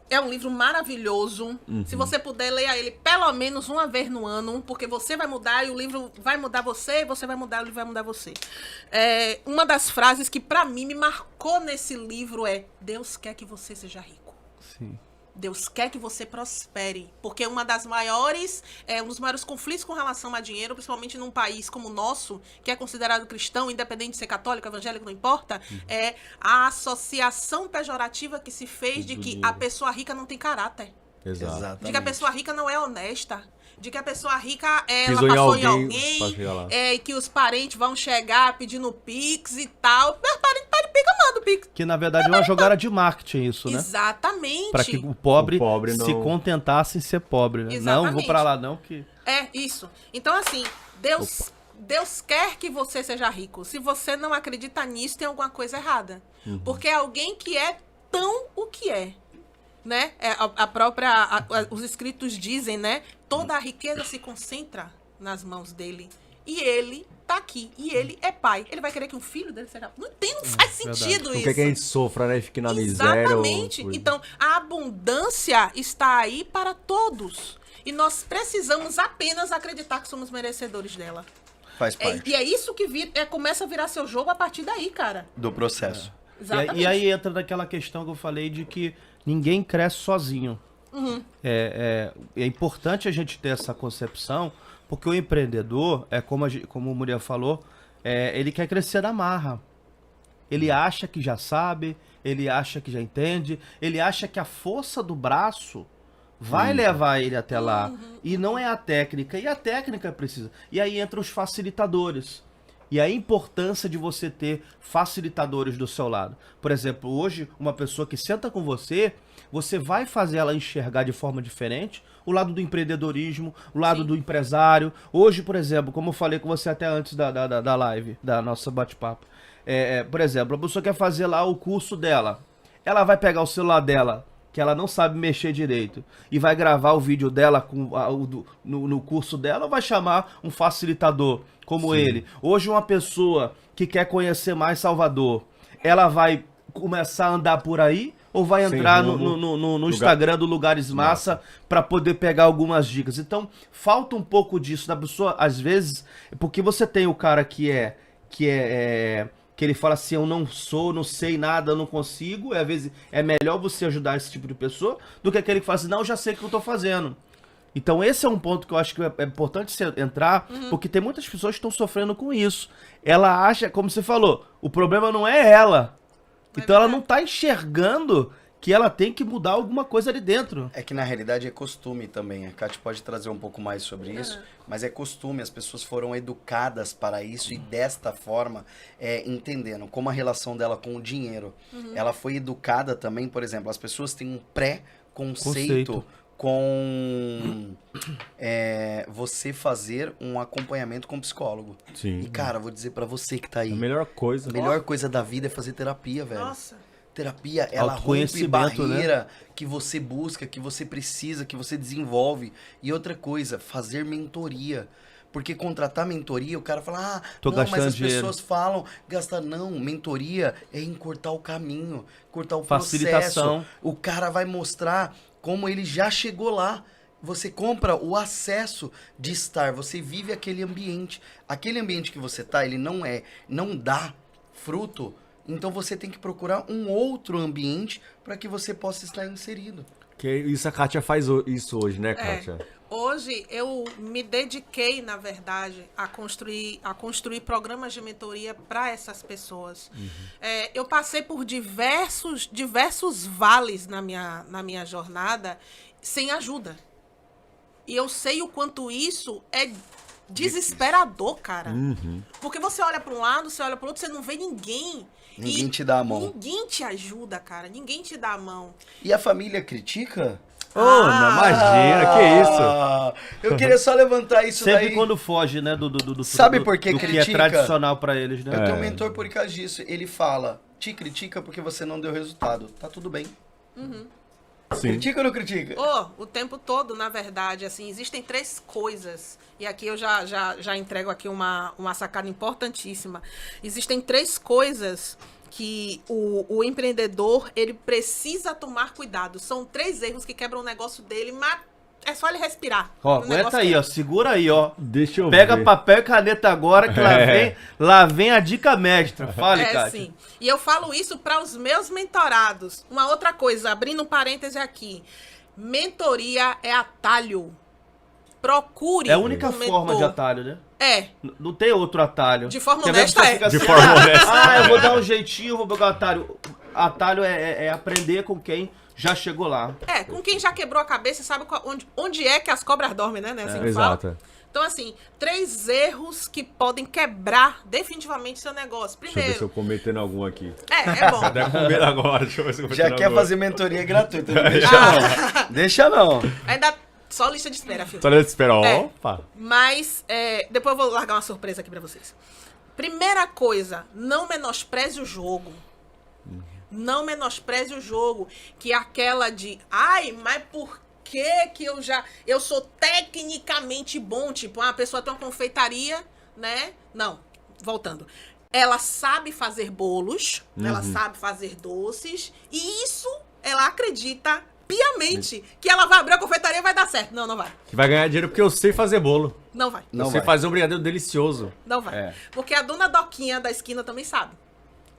é um livro maravilhoso. Se você puder, leia ele pelo menos uma vez no ano, porque você vai mudar e o livro vai mudar você, você vai mudar, o livro vai mudar você. Uma das frases que pra mim me marcou nesse livro é: Deus quer que você seja rico. Sim. Deus quer que você prospere, porque um dos maiores conflitos com relação a dinheiro, principalmente num país como o nosso, que é considerado cristão, independente de ser católico, evangélico, não importa, é a associação pejorativa que se fez de que a pessoa rica não tem caráter, Exato. de que a pessoa rica não é honesta, de que a pessoa rica, ela Pisou em passou em alguém pra chegar lá. alguém, e que os parentes vão chegar pedindo pix e tal. Mas parente pede pix, eu mando pix. Que na verdade é uma jogada de marketing isso, né? Exatamente. Pra que o pobre se não- contentasse em ser pobre, né? Não, Exatamente. vou pra lá não, que... É, isso. Então, assim, Deus quer que você seja rico. Se você não acredita nisso, tem alguma coisa errada. Porque é alguém que é tão o que é. Né? Os escritos dizem, né? Toda a riqueza se concentra nas mãos dele. E ele tá aqui. E ele é pai. Ele vai querer que um filho dele seja... Não faz sentido Não isso. quer que a gente sofra, né? Fique na miséria. Exatamente. Então, a abundância está aí para todos. E nós precisamos apenas acreditar que somos merecedores dela. Faz parte E é isso que começa a virar seu jogo a partir daí, cara. do processo. Exatamente. E aí entra naquela questão que eu falei de que ninguém cresce sozinho. É importante a gente ter essa concepção, porque o empreendedor, como o Muriel falou, ele quer crescer na marra. Ele acha que já sabe, ele acha que já entende, ele acha que a força do braço vai levar ele até lá. E não é a técnica, e a técnica precisa. E aí entram os facilitadores. E a importância de você ter facilitadores do seu lado. Por exemplo, hoje, uma pessoa que senta com você vai fazer ela enxergar de forma diferente o lado do empreendedorismo, o lado do empresário. Hoje, por exemplo, como eu falei com você até antes da live, da nossa bate-papo. Por exemplo, a pessoa quer fazer lá o curso dela. Ela vai pegar o celular dela, que ela não sabe mexer direito, e vai gravar o vídeo dela no curso dela, ou vai chamar um facilitador como ele. Hoje uma pessoa que quer conhecer mais Salvador, ela vai começar a andar por aí, ou vai entrar no Instagram do Lugares Massa para poder pegar algumas dicas. Então, falta um pouco disso da pessoa, às vezes, porque você tem o cara que ele fala assim: eu não sei nada, eu não consigo. E às vezes é melhor você ajudar esse tipo de pessoa do que aquele que fala assim: não, eu já sei o que eu tô fazendo. Então esse é um ponto que eu acho que é importante você entrar, porque tem muitas pessoas que estão sofrendo com isso. Ela acha, como você falou, o problema não é ela. Então ela não tá enxergando que ela tem que mudar alguma coisa ali dentro. É que na realidade é costume também. A Kátia pode trazer um pouco mais sobre isso, mas é costume. As pessoas foram educadas para isso e desta forma, entendendo como a relação dela com o dinheiro. Ela foi educada também, por exemplo, as pessoas têm um pré-conceito com você fazer um acompanhamento com psicólogo. Sim. E cara, vou dizer pra você que tá aí. A melhor coisa. A melhor coisa da vida é fazer terapia, velho. Nossa. Terapia, ela rompe Autoconhecimento, barreira que você busca, que você precisa, que você desenvolve. E outra coisa, fazer mentoria. Porque contratar mentoria, o cara fala, Tô não, mas gastando as dinheiro. pessoas falam, gastar. Não, mentoria é encurtar o caminho, cortar o Facilitação. processo. O cara vai mostrar como ele já chegou lá. Você compra o acesso de estar, você vive aquele ambiente. Aquele ambiente que você tá, ele não dá fruto. Então você tem que procurar um outro ambiente para que você possa estar inserido. Que isso a Kátia faz isso hoje, né, Kátia? Hoje eu me dediquei, na verdade, a construir programas de mentoria para essas pessoas. Eu passei por diversos vales na minha jornada sem ajuda. E eu sei o quanto isso é desesperador, cara. Porque você olha para um lado, você olha para o outro, você não vê ninguém. Ninguém te dá a mão. Ninguém te ajuda, cara. Ninguém te dá a mão. E a família critica? Não, imagina, que isso? Eu queria só levantar isso Sempre daí. quando foge, né, Sabe por que do que é critica? tradicional pra eles, né? Eu tenho um mentor por causa disso. Ele fala, te critica porque você não deu resultado. Tá tudo bem. Sim. Critica ou não critica? O tempo todo, na verdade, assim, existem 3 coisas. E aqui eu já entrego aqui uma sacada importantíssima. Existem 3 coisas que o empreendedor, ele precisa tomar cuidado. São 3 erros que quebram o negócio dele, mas é só ele respirar. Ó, O negócio aguenta aí, quebra. ó. Segura aí, ó. Deixa eu Pega ver. papel e caneta agora que lá vem a dica mestra. Fale, Kátia. Sim. E eu falo isso para os meus mentorados. Uma outra coisa, abrindo um parêntese aqui. Mentoria é atalho. Procure É a única um forma mentor. de atalho, né? É. Não tem outro atalho. De forma Quer ver a honesta, pessoa é. fica De assim, forma honesta. eu vou dar um jeitinho, vou pegar o atalho. Atalho é aprender com quem já chegou lá. Com quem já quebrou a cabeça, sabe onde é que as cobras dormem, né? Assim que fala. Exato. Então, assim, 3 erros que podem quebrar definitivamente seu negócio. Deixa eu ver se eu Primeiro, cometendo algum aqui. é bom. Até com medo agora, deixa eu ver se eu Já cometendo quer algum. fazer mentoria gratuita. Não deixa não. Deixa não. Ainda só lista de espera, filho. Só espera, É. opa. Mas, depois eu vou largar uma surpresa aqui pra vocês. Primeira coisa, não menospreze o jogo. Não menospreze o jogo. Que é aquela de, mas por que eu sou tecnicamente bom? Tipo, a pessoa tem uma confeitaria, né? Não, voltando. Ela sabe fazer bolos, ela sabe fazer doces, e isso ela acredita piamente que ela vai abrir a confeitaria e vai dar certo. Não, não vai. Que vai ganhar dinheiro porque eu sei fazer bolo. Não vai. Não eu sei vai. fazer um brigadeiro delicioso. Não vai. É. Porque a dona Doquinha da esquina também sabe.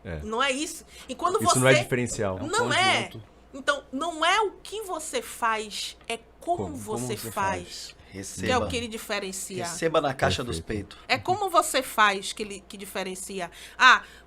É. Não é isso. E quando Isso você... não é diferencial. Não é. conjunto. Então, não é o que você faz, é como você faz. Que é Receba. o que ele diferencia. Receba na caixa dos Perfeito. peitos. É como você faz que diferencia.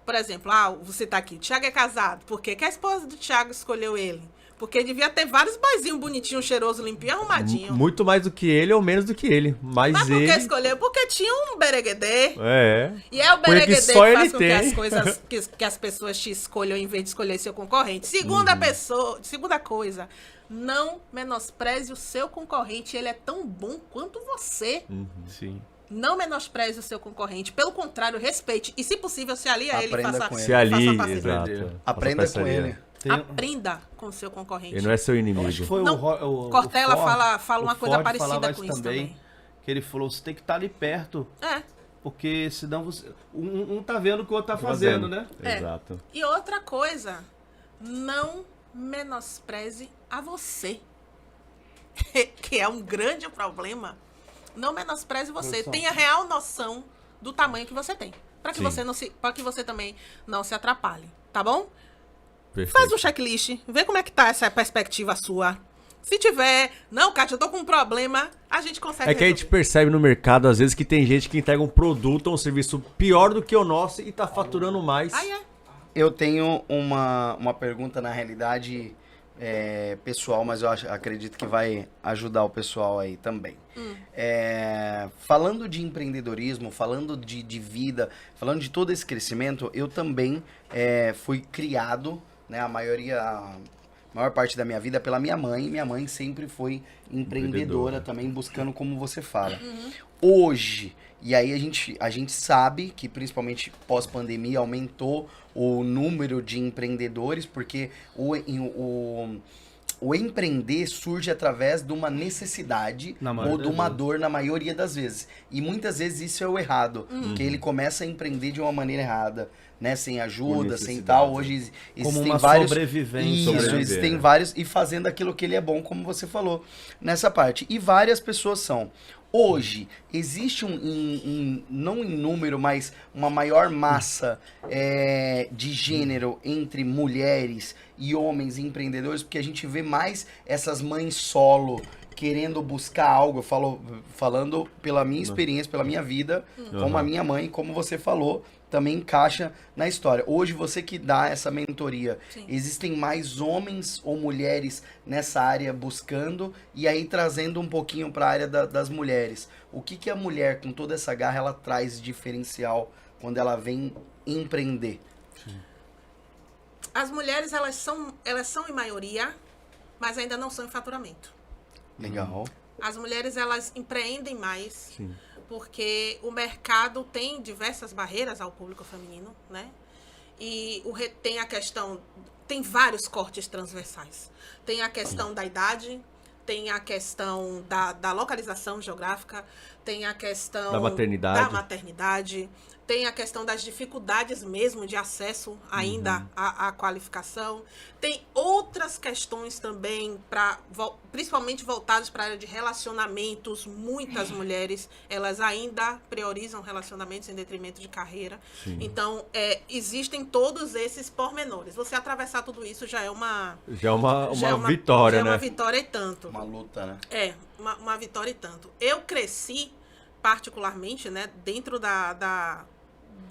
Por exemplo, você tá aqui, Thiago é casado. Por quê? Que a esposa do Thiago escolheu ele? Porque devia ter vários boizinhos bonitinhos, cheirosos, limpinho, arrumadinho. Muito mais do que ele ou menos do que ele. Mas Mas por ele... que escolheu? Porque tinha um bereguedê. É. E é o Coisa que bereguedê que só faz ele com que tem. as coisas, que as pessoas te escolham em vez de escolher seu concorrente. Segunda coisa, não menospreze o seu concorrente, ele é tão bom quanto você. Sim. Não menospreze o seu concorrente, pelo contrário, respeite. E se possível, se alie a ele e Aprenda faça com ele. Se ali, faça parceria. exato. Aprenda Faça com parceria. ele. Aprenda com o seu concorrente. Ele não é seu inimigo. Acho que foi Não, o Cortella Ford, fala uma o coisa Ford parecida falava com isso isso também. Que ele falou, você tem que estar ali perto, É. porque senão você... Um tá vendo o que o outro tá fazendo, né? É. Exato. E outra coisa, não menospreze a você. Que é um grande problema. Não menospreze você. Produção. Tenha real noção do tamanho que você tem. Para que Sim. para que você também não se atrapalhe, tá bom? Perfeito. Faz um checklist, vê como é que tá essa perspectiva sua. Se tiver, não, Kátia, eu tô com um problema, a gente consegue É que a gente resolver. percebe no mercado, às vezes, que tem gente que entrega um produto ou um serviço pior do que o nosso e tá faturando mais. Aí é. Eu tenho uma pergunta, na realidade, pessoal, mas eu acredito que vai ajudar o pessoal aí também. Falando de empreendedorismo, falando de vida, falando de todo esse crescimento, eu também fui criado, né, a maior parte da minha vida pela minha mãe. Minha mãe sempre foi empreendedora também, buscando como você fala. Hoje, e aí a gente sabe que principalmente pós-pandemia aumentou o número de empreendedores, porque o empreender surge através de uma necessidade Na maioria ou de das uma vezes. dor na maioria das vezes. E muitas vezes isso é o errado, porque ele começa a empreender de uma maneira errada, né? Sem ajuda, sem necessidade. tal. Hoje existem Como uma vários... sobrevivência. Isso, Sobreviver, existem né? vários e fazendo aquilo que ele é bom, como você falou, nessa parte. E várias pessoas são. Hoje, existe não em número, mas uma maior massa de gênero entre mulheres e homens empreendedores, porque a gente vê mais essas mães solo querendo buscar algo, eu falando pela minha experiência, pela minha vida, como a minha mãe, como você falou, também encaixa na história. Hoje, você que dá essa mentoria, Sim. existem mais homens ou mulheres nessa área buscando, e aí trazendo um pouquinho para a área das mulheres. O que a mulher, com toda essa garra, ela traz de diferencial quando ela vem empreender? As mulheres, elas são em maioria, mas ainda não são em faturamento. Legal. As mulheres, elas empreendem mais, Sim. porque o mercado tem diversas barreiras ao público feminino, né? E tem a questão, tem vários cortes transversais. Tem a questão da idade, tem a questão da localização geográfica, tem a questão Da maternidade. tem a questão das dificuldades mesmo de acesso ainda à qualificação. Tem outras questões também, principalmente voltadas para a área de relacionamentos. Muitas mulheres, elas ainda priorizam relacionamentos em detrimento de carreira. Sim. Então, existem todos esses pormenores. Você atravessar tudo isso já é uma... Já é uma vitória, já né? é uma vitória e tanto. Uma luta, né? Uma vitória e tanto. Eu cresci, particularmente, né, dentro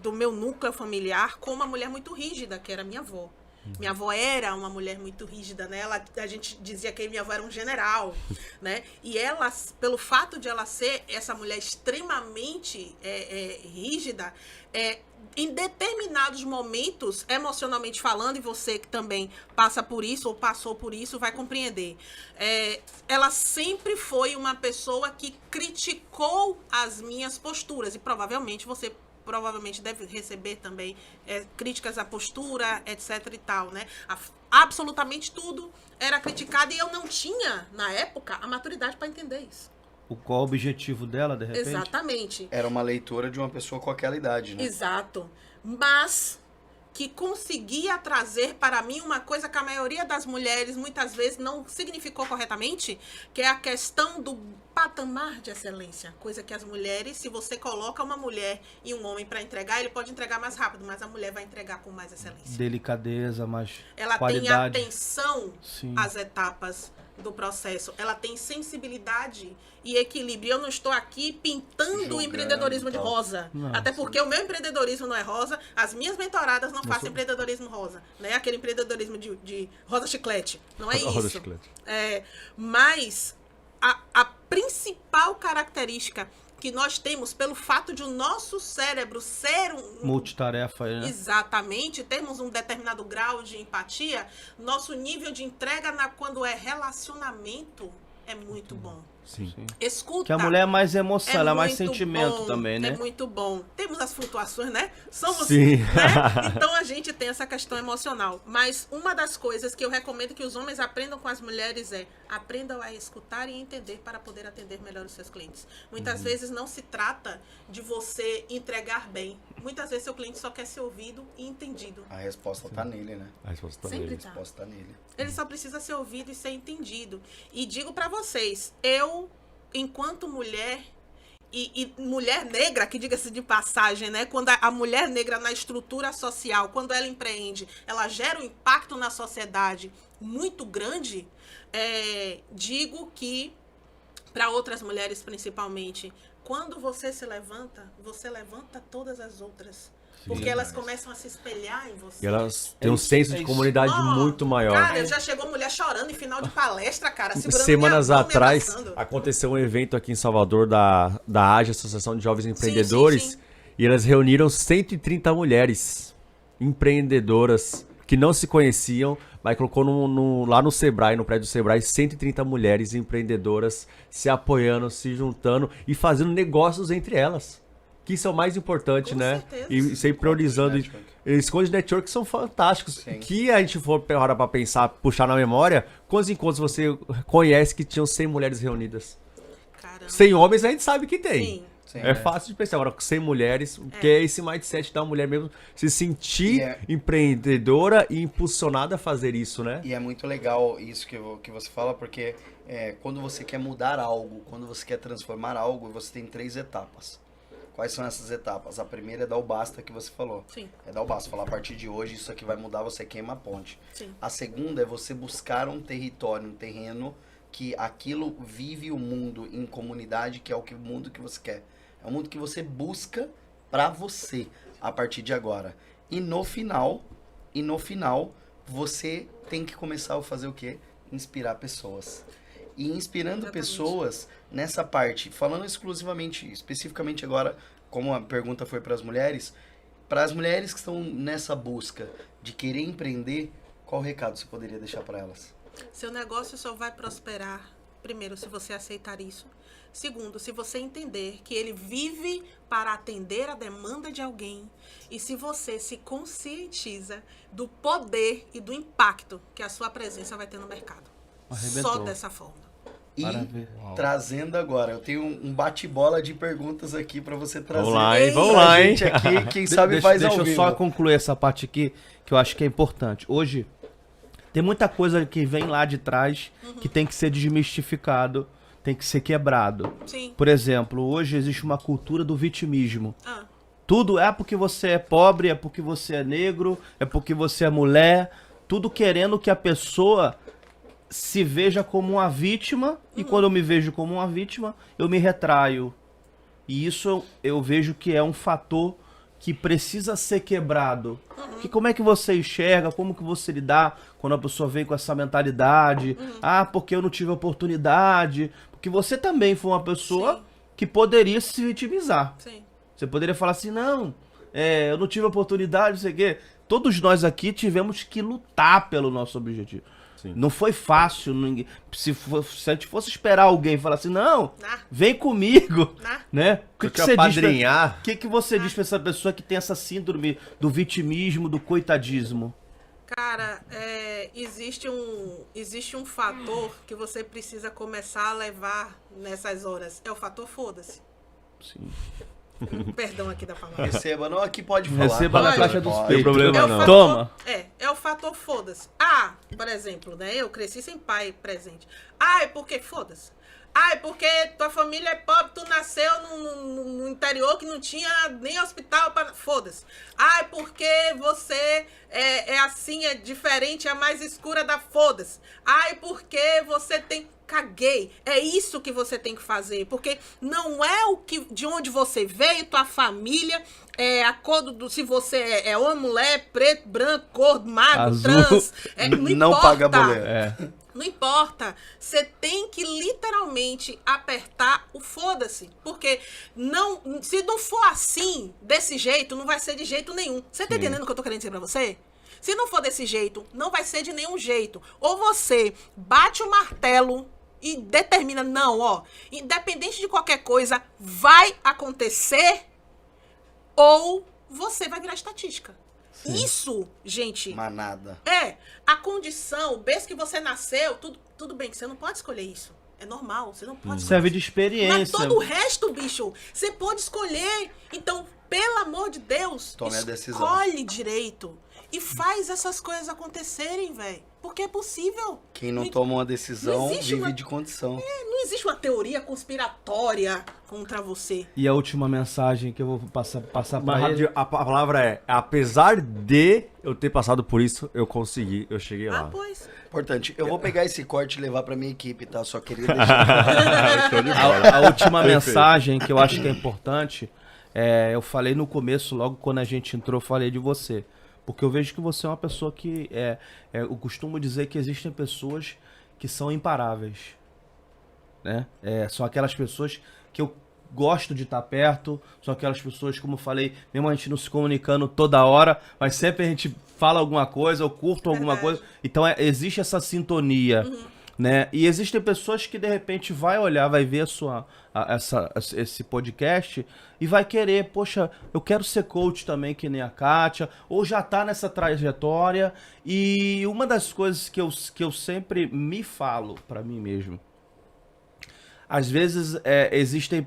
do meu núcleo familiar, com uma mulher muito rígida, que era minha avó. Minha avó era uma mulher muito rígida, né? A gente dizia que minha avó era um general, né? E ela, pelo fato de ela ser essa mulher extremamente rígida, em determinados momentos, emocionalmente falando, e você que também passa por isso ou passou por isso, vai compreender. Ela sempre foi uma pessoa que criticou as minhas posturas, e provavelmente você deve receber também críticas à postura, etc e tal, né? Absolutamente tudo era criticado, e eu não tinha, na época, a maturidade para entender isso. Qual o objetivo dela, de repente? Exatamente. Era uma leitura de uma pessoa com aquela idade, né? Exato. Mas que conseguia trazer para mim uma coisa que a maioria das mulheres muitas vezes não significou corretamente, que é a questão do patamar de excelência. Coisa que as mulheres, se você coloca uma mulher e um homem para entregar, ele pode entregar mais rápido, mas a mulher vai entregar com mais excelência. Delicadeza, mais Ela qualidade. tem atenção Sim. às etapas do processo. Ela tem sensibilidade e equilíbrio. Eu não estou aqui pintando Julgando, o empreendedorismo de então. rosa. Não, Até porque o meu empreendedorismo não é rosa, as minhas mentoradas não fazem empreendedorismo rosa. Né? Aquele empreendedorismo de rosa chiclete. Não é Rosa isso. chiclete. Mas a principal característica que nós temos, pelo fato de o nosso cérebro ser Multitarefa aí, né? Exatamente, temos um determinado grau de empatia, nosso nível de entrega quando é relacionamento é muito bom. Sim. Escuta. Que a mulher é mais emoção, ela é mais muito sentimento bom, também, né? É muito bom. Temos as flutuações, né? Somos, Sim. né? Então a gente tem essa questão emocional. Mas uma das coisas que eu recomendo que os homens aprendam com as mulheres aprendam a escutar e entender para poder atender melhor os seus clientes. Muitas vezes não se trata de você entregar bem. Muitas vezes seu cliente só quer ser ouvido e entendido. A resposta tá nele, né? A resposta Sempre dele. A resposta tá nele. Ele só precisa ser ouvido e ser entendido. E digo pra vocês, eu, enquanto mulher, e mulher negra, que diga-se de passagem, né? Quando a mulher negra na estrutura social, quando ela empreende, ela gera um impacto na sociedade muito grande, digo que, para outras mulheres principalmente, quando você levanta todas as outras. Porque elas começam a se espelhar em você. E elas têm um senso de comunidade muito maior. Cara, já chegou mulher chorando em final de palestra, cara, segurando Semanas minha mão, me atrás, abraçando. aconteceu um evento aqui em Salvador da AGE, Associação de Jovens Empreendedores, sim. e elas reuniram 130 mulheres empreendedoras que não se conheciam, mas colocou lá no Sebrae, no prédio do Sebrae, 130 mulheres empreendedoras se apoiando, se juntando e fazendo negócios entre elas. Que isso é o mais importante, Com né? certeza. E sempre priorizando. Network. Esses encontros de network são fantásticos. Sim. Que a gente for hora pra pensar, puxar na memória, quantos encontros você conhece que tinham 100 mulheres reunidas? Caramba. 100 homens a gente sabe que tem. Sim. Sim, É fácil de pensar. Agora, com 100 mulheres, que é esse mindset da mulher mesmo se sentir E é- empreendedora e impulsionada a fazer isso, né? E é muito legal isso que você fala, porque quando você quer mudar algo, quando você quer transformar algo, você tem 3 etapas. Quais são essas etapas? A primeira é dar o basta, que você falou. Sim. É dar o basta. Falar, a partir de hoje, isso aqui vai mudar, você queima a ponte. Sim. A segunda é você buscar um território, um terreno que aquilo vive o mundo em comunidade, que é o mundo que você quer. É o mundo que você busca pra você a partir de agora. E no final, você tem que começar a fazer o quê? Inspirar pessoas. E inspirando pessoas nessa parte, falando especificamente agora, como a pergunta foi para as mulheres que estão nessa busca de querer empreender, qual recado você poderia deixar para elas? Seu negócio só vai prosperar, primeiro, se você aceitar isso. Segundo, se você entender que ele vive para atender a demanda de alguém. E se você se conscientiza do poder e do impacto que a sua presença vai ter no mercado. Arrebentou. Só dessa forma. E Maravilha. trazendo agora, eu tenho um bate-bola de perguntas aqui para você trazer. Vamos lá, hein? pra Vamos lá, hein? gente aqui, quem sabe faz Deixa ao eu vivo. só concluir essa parte aqui, que eu acho que é importante. Hoje, tem muita coisa que vem lá de trás que tem que ser desmistificado, tem que ser quebrado. Sim. Por exemplo, hoje existe uma cultura do vitimismo. Ah, Tudo é porque você é pobre, é porque você é negro, é porque você é mulher. Tudo querendo que a pessoa se veja como uma vítima. E quando eu me vejo como uma vítima, eu me retraio. E isso eu vejo que é um fator que precisa ser quebrado. Que como é que você enxerga, como que você lidar quando a pessoa vem com essa mentalidade? Ah, porque eu não tive oportunidade. Porque você também foi uma pessoa Sim. que poderia se vitimizar. sim. Você poderia falar assim, não, eu não tive oportunidade, não sei o quê. Todos nós aqui tivemos que lutar pelo nosso objetivo. Sim. Não foi fácil. Se a gente fosse esperar alguém falar assim, não, Nah. vem comigo, Nah. né? O Eu te apadrinhar. O que você diz pra essa pessoa que tem essa síndrome do vitimismo, do coitadismo? Cara, existe um fator que você precisa começar a levar nessas horas. É o fator foda-se. Sim. Perdão aqui da palavra. Receba, não, aqui pode falar. Receba na Pode. caixa dos Pode. peitos. Tem problema É o não. fator- Toma. É o fator foda-se. Ah, por exemplo, né? Eu cresci sem pai presente. Ah, é porque foda-se. Ah, é porque tua família é pobre, tu nasceu no interior que não tinha nem hospital para... Foda-se. Ah, é porque você é assim, é diferente, é a mais escura da foda-se. Ah, é porque você tem... Caguei. É isso que você tem que fazer. Porque não é o que de onde você veio, tua família, a cor se você é homem, mulher, preto, branco, gordo, magro, Azul. trans. Não Não importa. paga boleto. Não importa. Você tem que literalmente apertar o foda-se. Porque se não for assim, desse jeito, não vai ser de jeito nenhum. Você tá entendendo o que eu tô querendo dizer pra você? Se não for desse jeito, não vai ser de nenhum jeito. Ou você bate o martelo e determina, não, ó, independente de qualquer coisa, vai acontecer, ou você vai virar estatística. Isso, gente, Manada. a condição, o berço que você nasceu, tudo bem, que você não pode escolher isso. É normal, você não pode escolher Serve de isso. experiência. Mas todo o resto, bicho, você pode escolher. Então, pelo amor de Deus, Tome a decisão. escolhe direito. E faz essas coisas acontecerem, velho. Porque é possível. Quem não toma uma decisão não existe vive uma- de condição. Não existe uma teoria conspiratória contra você. E a última mensagem que eu vou passar Mas pra ele. rapidinho, a palavra é, apesar de eu ter passado por isso, eu consegui, eu cheguei Ah, lá. pois. Importante, eu vou pegar esse corte e levar pra minha equipe, tá? Só queria deixar. Show de bola. A última Perfeito. mensagem que eu acho que é importante, eu falei no começo, logo quando a gente entrou, eu falei de você. Porque eu vejo que você é uma pessoa que... eu costumo dizer que existem pessoas que são imparáveis. Né? São aquelas pessoas que eu gosto de estar perto, são aquelas pessoas, como eu falei, mesmo a gente não se comunicando toda hora, mas sempre a gente fala alguma coisa, eu curto alguma Verdade. coisa. Então existe essa sintonia. Né? E existem pessoas que de repente vai olhar, vai ver esse podcast e vai querer, poxa, eu quero ser coach também que nem a Kátia, ou já tá nessa trajetória. E uma das coisas que eu sempre me falo pra mim mesmo, às vezes existem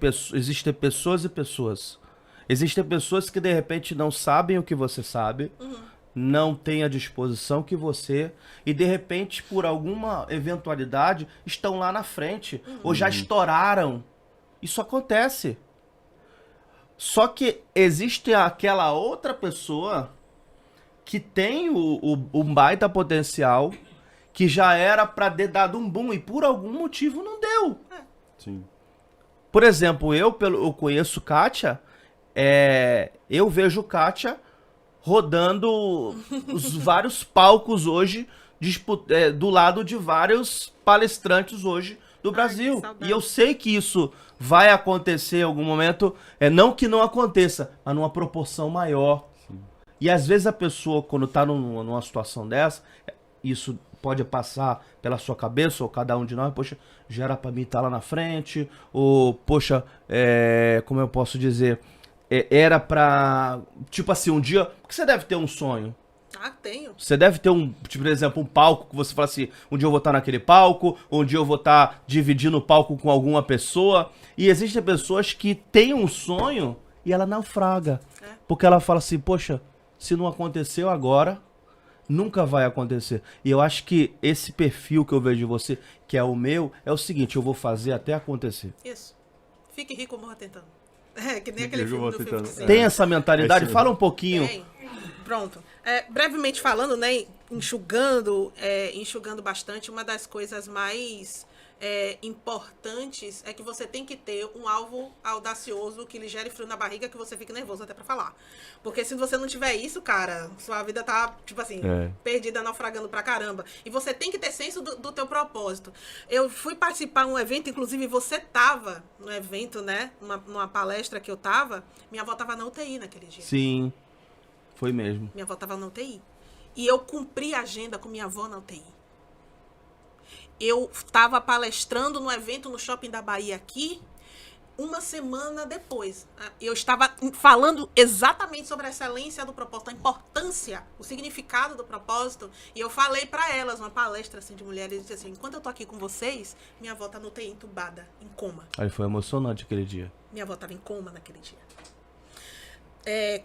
pessoas e pessoas. Existem pessoas que de repente não sabem o que você sabe, não têm a disposição que você, e de repente, por alguma eventualidade, estão lá na frente, ou já estouraram. Isso acontece. Só que existe aquela outra pessoa que tem um baita potencial, que já era pra ter dado um boom e por algum motivo não deu. Sim. Por exemplo, eu conheço Kátia, eu vejo Kátia rodando os vários palcos hoje, do lado de vários palestrantes hoje do Brasil. saudade. E eu sei que isso vai acontecer em algum momento, não que não aconteça, mas numa proporção maior. E às vezes a pessoa, quando tá numa situação dessa, isso pode passar pela sua cabeça, ou cada um de nós, poxa, já era pra mim estar lá na frente, ou, poxa, como eu posso dizer, era pra, tipo assim, um dia, porque você deve ter um sonho. Ah, tenho. Você deve ter tipo, por exemplo, um palco que você fala assim, um dia eu vou estar naquele palco, um dia eu vou estar dividindo o palco com alguma pessoa. E existem pessoas que têm um sonho e ela naufraga. Porque ela fala assim, poxa, se não aconteceu agora, nunca vai acontecer. E eu acho que esse perfil que eu vejo de você, que é o meu, é o seguinte, eu vou fazer até acontecer. Isso. Fique rico, morra tentando. Que nem aquele filme do 50 Cent. Tem essa mentalidade? É Fala um pouquinho. Tem. Pronto. Brevemente falando, né, enxugando bastante, uma das coisas mais importantes é que você tem que ter um alvo audacioso que lhe gere frio na barriga, que você fique nervoso até pra falar. Porque se você não tiver isso, cara, sua vida tá, tipo assim, perdida, naufragando pra caramba. E você tem que ter senso do teu propósito. Eu fui participar de um evento, inclusive você tava no evento, né, numa palestra que eu tava, minha avó tava na UTI naquele dia. Sim, foi mesmo. Minha avó tava na UTI. E eu cumpri a agenda com minha avó na UTI. Eu estava palestrando no evento no Shopping da Bahia aqui, uma semana depois. Eu estava falando exatamente sobre a excelência do propósito, a importância, o significado do propósito. E eu falei para elas, uma palestra assim, de mulheres, disse assim, enquanto eu tô aqui com vocês, minha avó tá no UTI entubada, em coma. Aí foi emocionante aquele dia. Minha avó estava em coma naquele dia.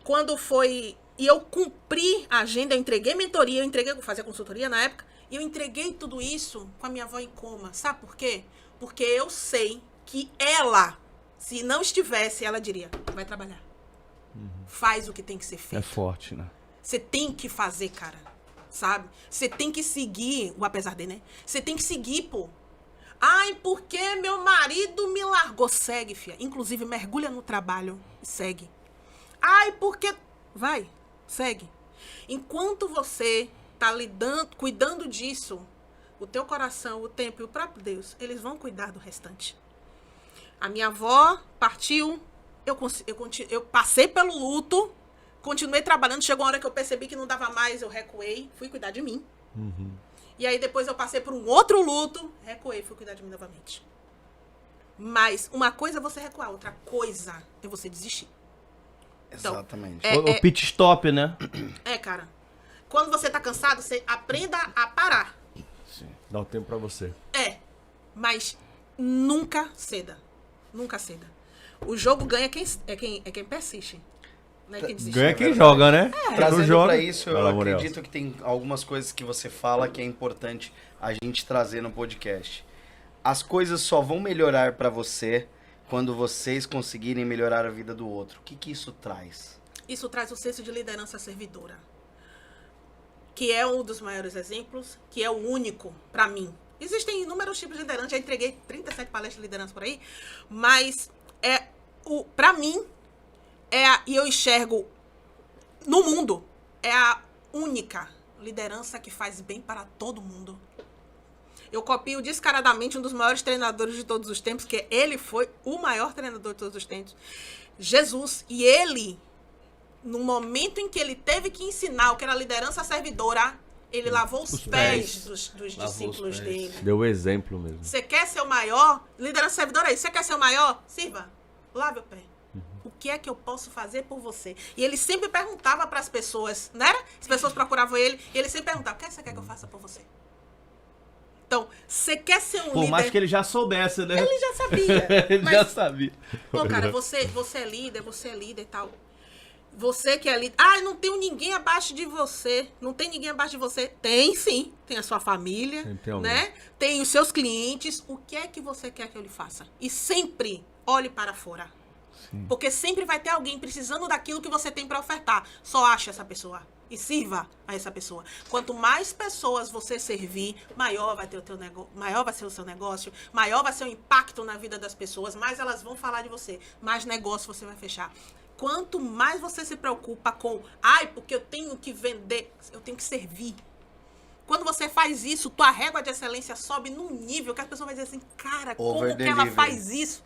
Quando foi... E eu cumpri a agenda, eu entreguei mentoria, eu fazia consultoria na época, e eu entreguei tudo isso com a minha avó em coma. Sabe por quê? Porque eu sei que ela, se não estivesse, ela diria, vai trabalhar. Faz o que tem que ser feito. É forte, né? Você tem que fazer, cara. Sabe? Você tem que seguir, o apesar de, né? Você tem que seguir, pô. Ai, porque meu marido me largou. Segue, filha. Inclusive, mergulha no trabalho e segue. Ai, porque... Vai, segue. Enquanto você tá cuidando disso, o teu coração, o tempo e o próprio Deus, eles vão cuidar do restante. A minha avó partiu, eu passei pelo luto, continuei trabalhando, chegou uma hora que eu percebi que não dava mais, eu recuei, fui cuidar de mim. E aí depois eu passei por um outro luto, recuei, fui cuidar de mim novamente. Mas uma coisa é você recuar, outra coisa é você desistir. Então, Exatamente. O pit stop, né? cara. Quando você tá cansado, você aprenda a parar. Dá um tempo pra você. Mas nunca ceda. Nunca ceda. O jogo ganha quem persiste. Não é quem desiste. Ganha quem joga, né? Trazendo joga. pra isso, eu Fala, Muriel. acredito que tem algumas coisas que você fala que é importante a gente trazer no podcast. As coisas só vão melhorar pra você quando vocês conseguirem melhorar a vida do outro. O que isso traz? Isso traz o senso de liderança servidora. Que é um dos maiores exemplos, que é o único pra mim. Existem inúmeros tipos de liderança, já entreguei 37 palestras de liderança por aí, mas pra mim, e eu enxergo no mundo, é a única liderança que faz bem para todo mundo. Eu copio descaradamente um dos maiores treinadores de todos os tempos, que ele foi o maior treinador de todos os tempos, Jesus, e ele... No momento em que ele teve que ensinar o que era liderança servidora, ele lavou os pés dos discípulos dele. Deu o exemplo mesmo. Você quer ser o maior? Liderança servidora é isso. Você quer ser o maior? Sirva. Lave o pé. O que é que eu posso fazer por você? E ele sempre perguntava para as pessoas, né? As pessoas procuravam ele, e ele sempre perguntava, o que você quer que eu faça por você? Então, você quer ser um líder... Por mais que ele já soubesse, né? Ele já sabia. Ele já sabia. Pô, cara, você é líder e tal... Você que é líder... Ah, não tenho ninguém abaixo de você. Não tem ninguém abaixo de você. Tem sim. Tem a sua família, né? Tem os seus clientes. O que é que você quer que eu lhe faça? E sempre olhe para fora. Sim. Porque sempre vai ter alguém precisando daquilo que você tem para ofertar. Só ache essa pessoa. e sirva a essa pessoa. Quanto mais pessoas você servir, maior vai ter o teu negócio, maior vai ser o seu negócio, maior vai ser o impacto na vida das pessoas, mais elas vão falar de você, mais negócio você vai fechar. Quanto mais você se preocupa com, porque eu tenho que vender, eu tenho que servir. Quando você faz isso, tua régua de excelência sobe num nível que as pessoas vão dizer assim, cara, como que ela faz isso?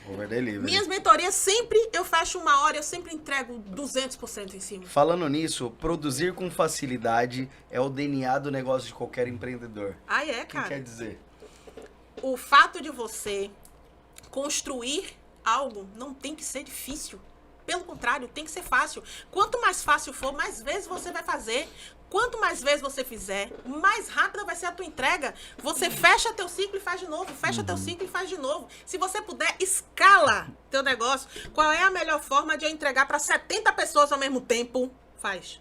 Over delivery. Minhas mentorias sempre, eu fecho 1 hora, eu sempre entrego 200% em cima. Falando nisso, produzir com facilidade é o DNA do negócio de qualquer empreendedor. É, O que cara. quer dizer? O fato de você construir algo não tem que ser difícil. Pelo contrário, tem que ser fácil. Quanto mais fácil for, mais vezes você vai fazer. Quanto mais vezes você fizer, mais rápida vai ser a tua entrega. Você fecha teu ciclo e faz de novo. Fecha teu ciclo e faz de novo. Se você puder, escala teu negócio. Qual é a melhor forma de eu entregar para 70 pessoas ao mesmo tempo? Faz.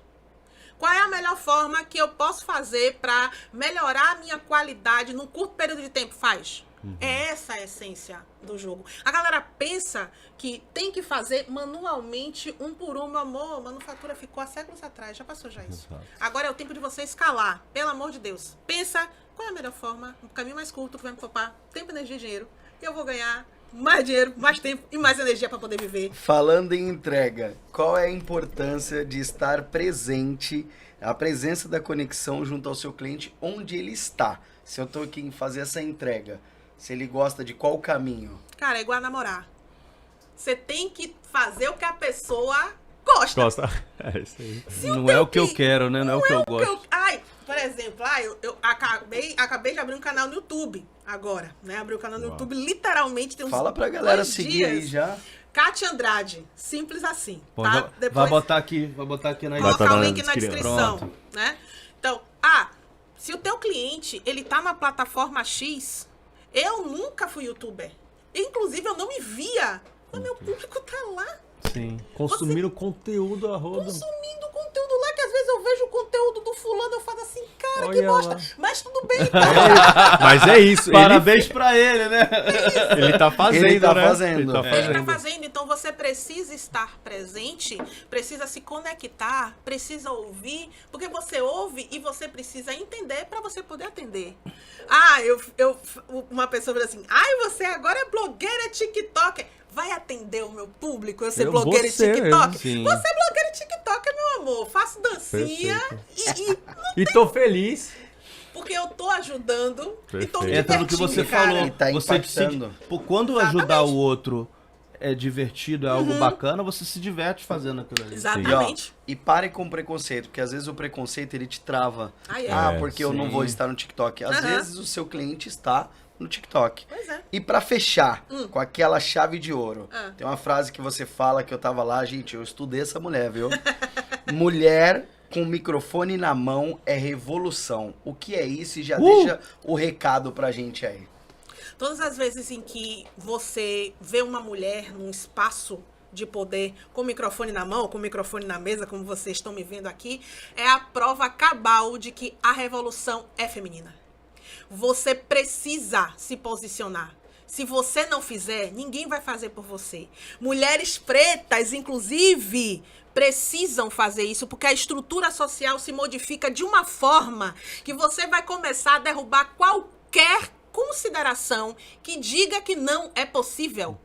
Qual é a melhor forma que eu posso fazer para melhorar a minha qualidade num curto período de tempo? Faz. É essa a essência do jogo. A galera pensa que tem que fazer manualmente, um por um. Meu amor, a manufatura ficou há séculos atrás. Já passou já isso. Exato. Agora é o tempo de você escalar. Pelo amor de Deus. Pensa qual é a melhor forma, o caminho mais curto que vai me poupar tempo, energia e dinheiro. E eu vou ganhar mais dinheiro, mais tempo e mais energia para poder viver. Falando em entrega, qual é a importância de estar presente, a presença da conexão junto ao seu cliente, onde ele está? Se eu estou aqui em fazer essa entrega, se ele gosta de qual caminho? Cara, é igual a namorar. Você tem que fazer o que a pessoa gosta. Gosta. É isso aí. Não é o que eu quero, né? Não é o que eu gosto. Por exemplo, eu acabei de abrir um canal no YouTube agora, né? Abri um canal no YouTube, literalmente tem uns Fala pra galera 2 seguir aí dias. já. Kátia Andrade, simples assim, Pô, tá? vai botar aqui na Colocar tá o na link na descrição, Pronto. né? Então, se o teu cliente, ele tá na plataforma X, eu nunca fui youtuber. Inclusive, eu não me via. Mas meu público tá lá, Sim. Consumindo conteúdo a roda. consumindo conteúdo lá, que às vezes eu vejo o conteúdo do fulano, eu falo assim, cara, que Olha bosta. lá. Mas tudo bem, tá? Mas é isso. Parabéns pra ele, né? Ele tá fazendo, Ele tá né? fazendo. Ele tá É. Ele tá fazendo. fazendo, então você precisa estar presente, precisa se conectar, precisa ouvir, porque você ouve e você precisa entender para você poder atender. Uma pessoa falou assim, você agora é blogueira TikToker. Vai atender o meu público, eu ser Eu blogueira vou e ser, TikToker? sim. Você é blogueira e TikToker, meu amor. Faço dancinha E tô feliz. porque eu tô ajudando e tô me Perfeito. Entra no que você divertindo, cara. falou. E tá Você impactando. quando ajudar o outro é divertido, é algo bacana, você se diverte fazendo aquilo ali. Exatamente. E pare com o preconceito, porque às vezes o preconceito ele te trava. É. Porque eu não sim. vou estar no TikTok. Às Aham. vezes o seu cliente está no TikTok. Pois é. E pra fechar com aquela chave de ouro, Ah. tem uma frase que você fala que eu tava lá, gente, eu estudei essa mulher, viu? Mulher com o microfone na mão é revolução. O que é isso? E já deixa o recado pra gente aí. Todas as vezes em que você vê uma mulher num espaço de poder com o microfone na mão, com o microfone na mesa, como vocês estão me vendo aqui, é a prova cabal de que a revolução é feminina. Você precisa se posicionar. Se você não fizer, ninguém vai fazer por você. Mulheres pretas, inclusive, precisam fazer isso, porque a estrutura social se modifica de uma forma que você vai começar a derrubar qualquer consideração que diga que não é possível.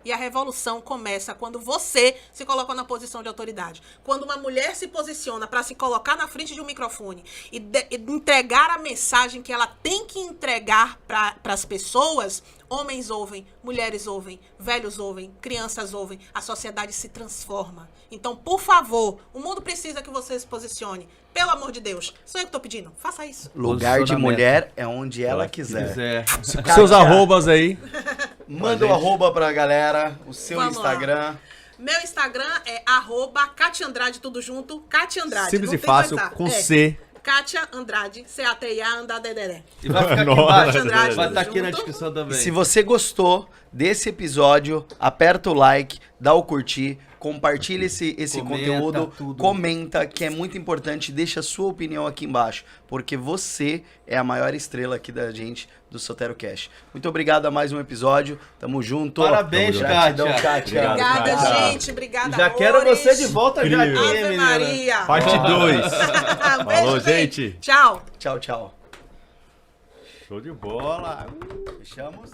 E a revolução começa quando você se coloca na posição de autoridade. Quando uma mulher se posiciona para se colocar na frente de um microfone e entregar a mensagem que ela tem que entregar para as pessoas, homens ouvem, mulheres ouvem, velhos ouvem, crianças ouvem, a sociedade se transforma. Então, por favor, o mundo precisa que você se posicione. Pelo amor de Deus. Sou eu que tô pedindo. Faça isso. Lugar de Posicionamento. mulher é onde ela quiser. Seus arrobas aí. Manda o arroba pra galera, o seu Vamos lá. Instagram. Meu Instagram é @Kátia Andrade, tudo junto. Kátia Andrade. Simples não e tem fácil, coisa. com C. Kátia Andrade, C-A-T-I-A, Andadederé. E vai ficar aqui Nossa, embaixo. Andrade, Vai estar aqui na junto. descrição também. Se você gostou desse episódio, aperta o like, dá o curtir, compartilha esse Comenta conteúdo, tudo. comenta, que é muito importante, deixa a sua opinião aqui embaixo, porque você é a maior estrela aqui da gente, do Sotero Cash. Muito obrigado a mais um episódio, tamo junto. Parabéns, Gratidão, Kátia. Kátia. Obrigado, Obrigada, Kátia. gente. Obrigada, Já quero amores. você de volta já aqui, Incrível. hein, Ave menina? Maria. Parte 2. Um Falou, beijo, gente. Tchau. Tchau, tchau. Show de bola. Fechamos.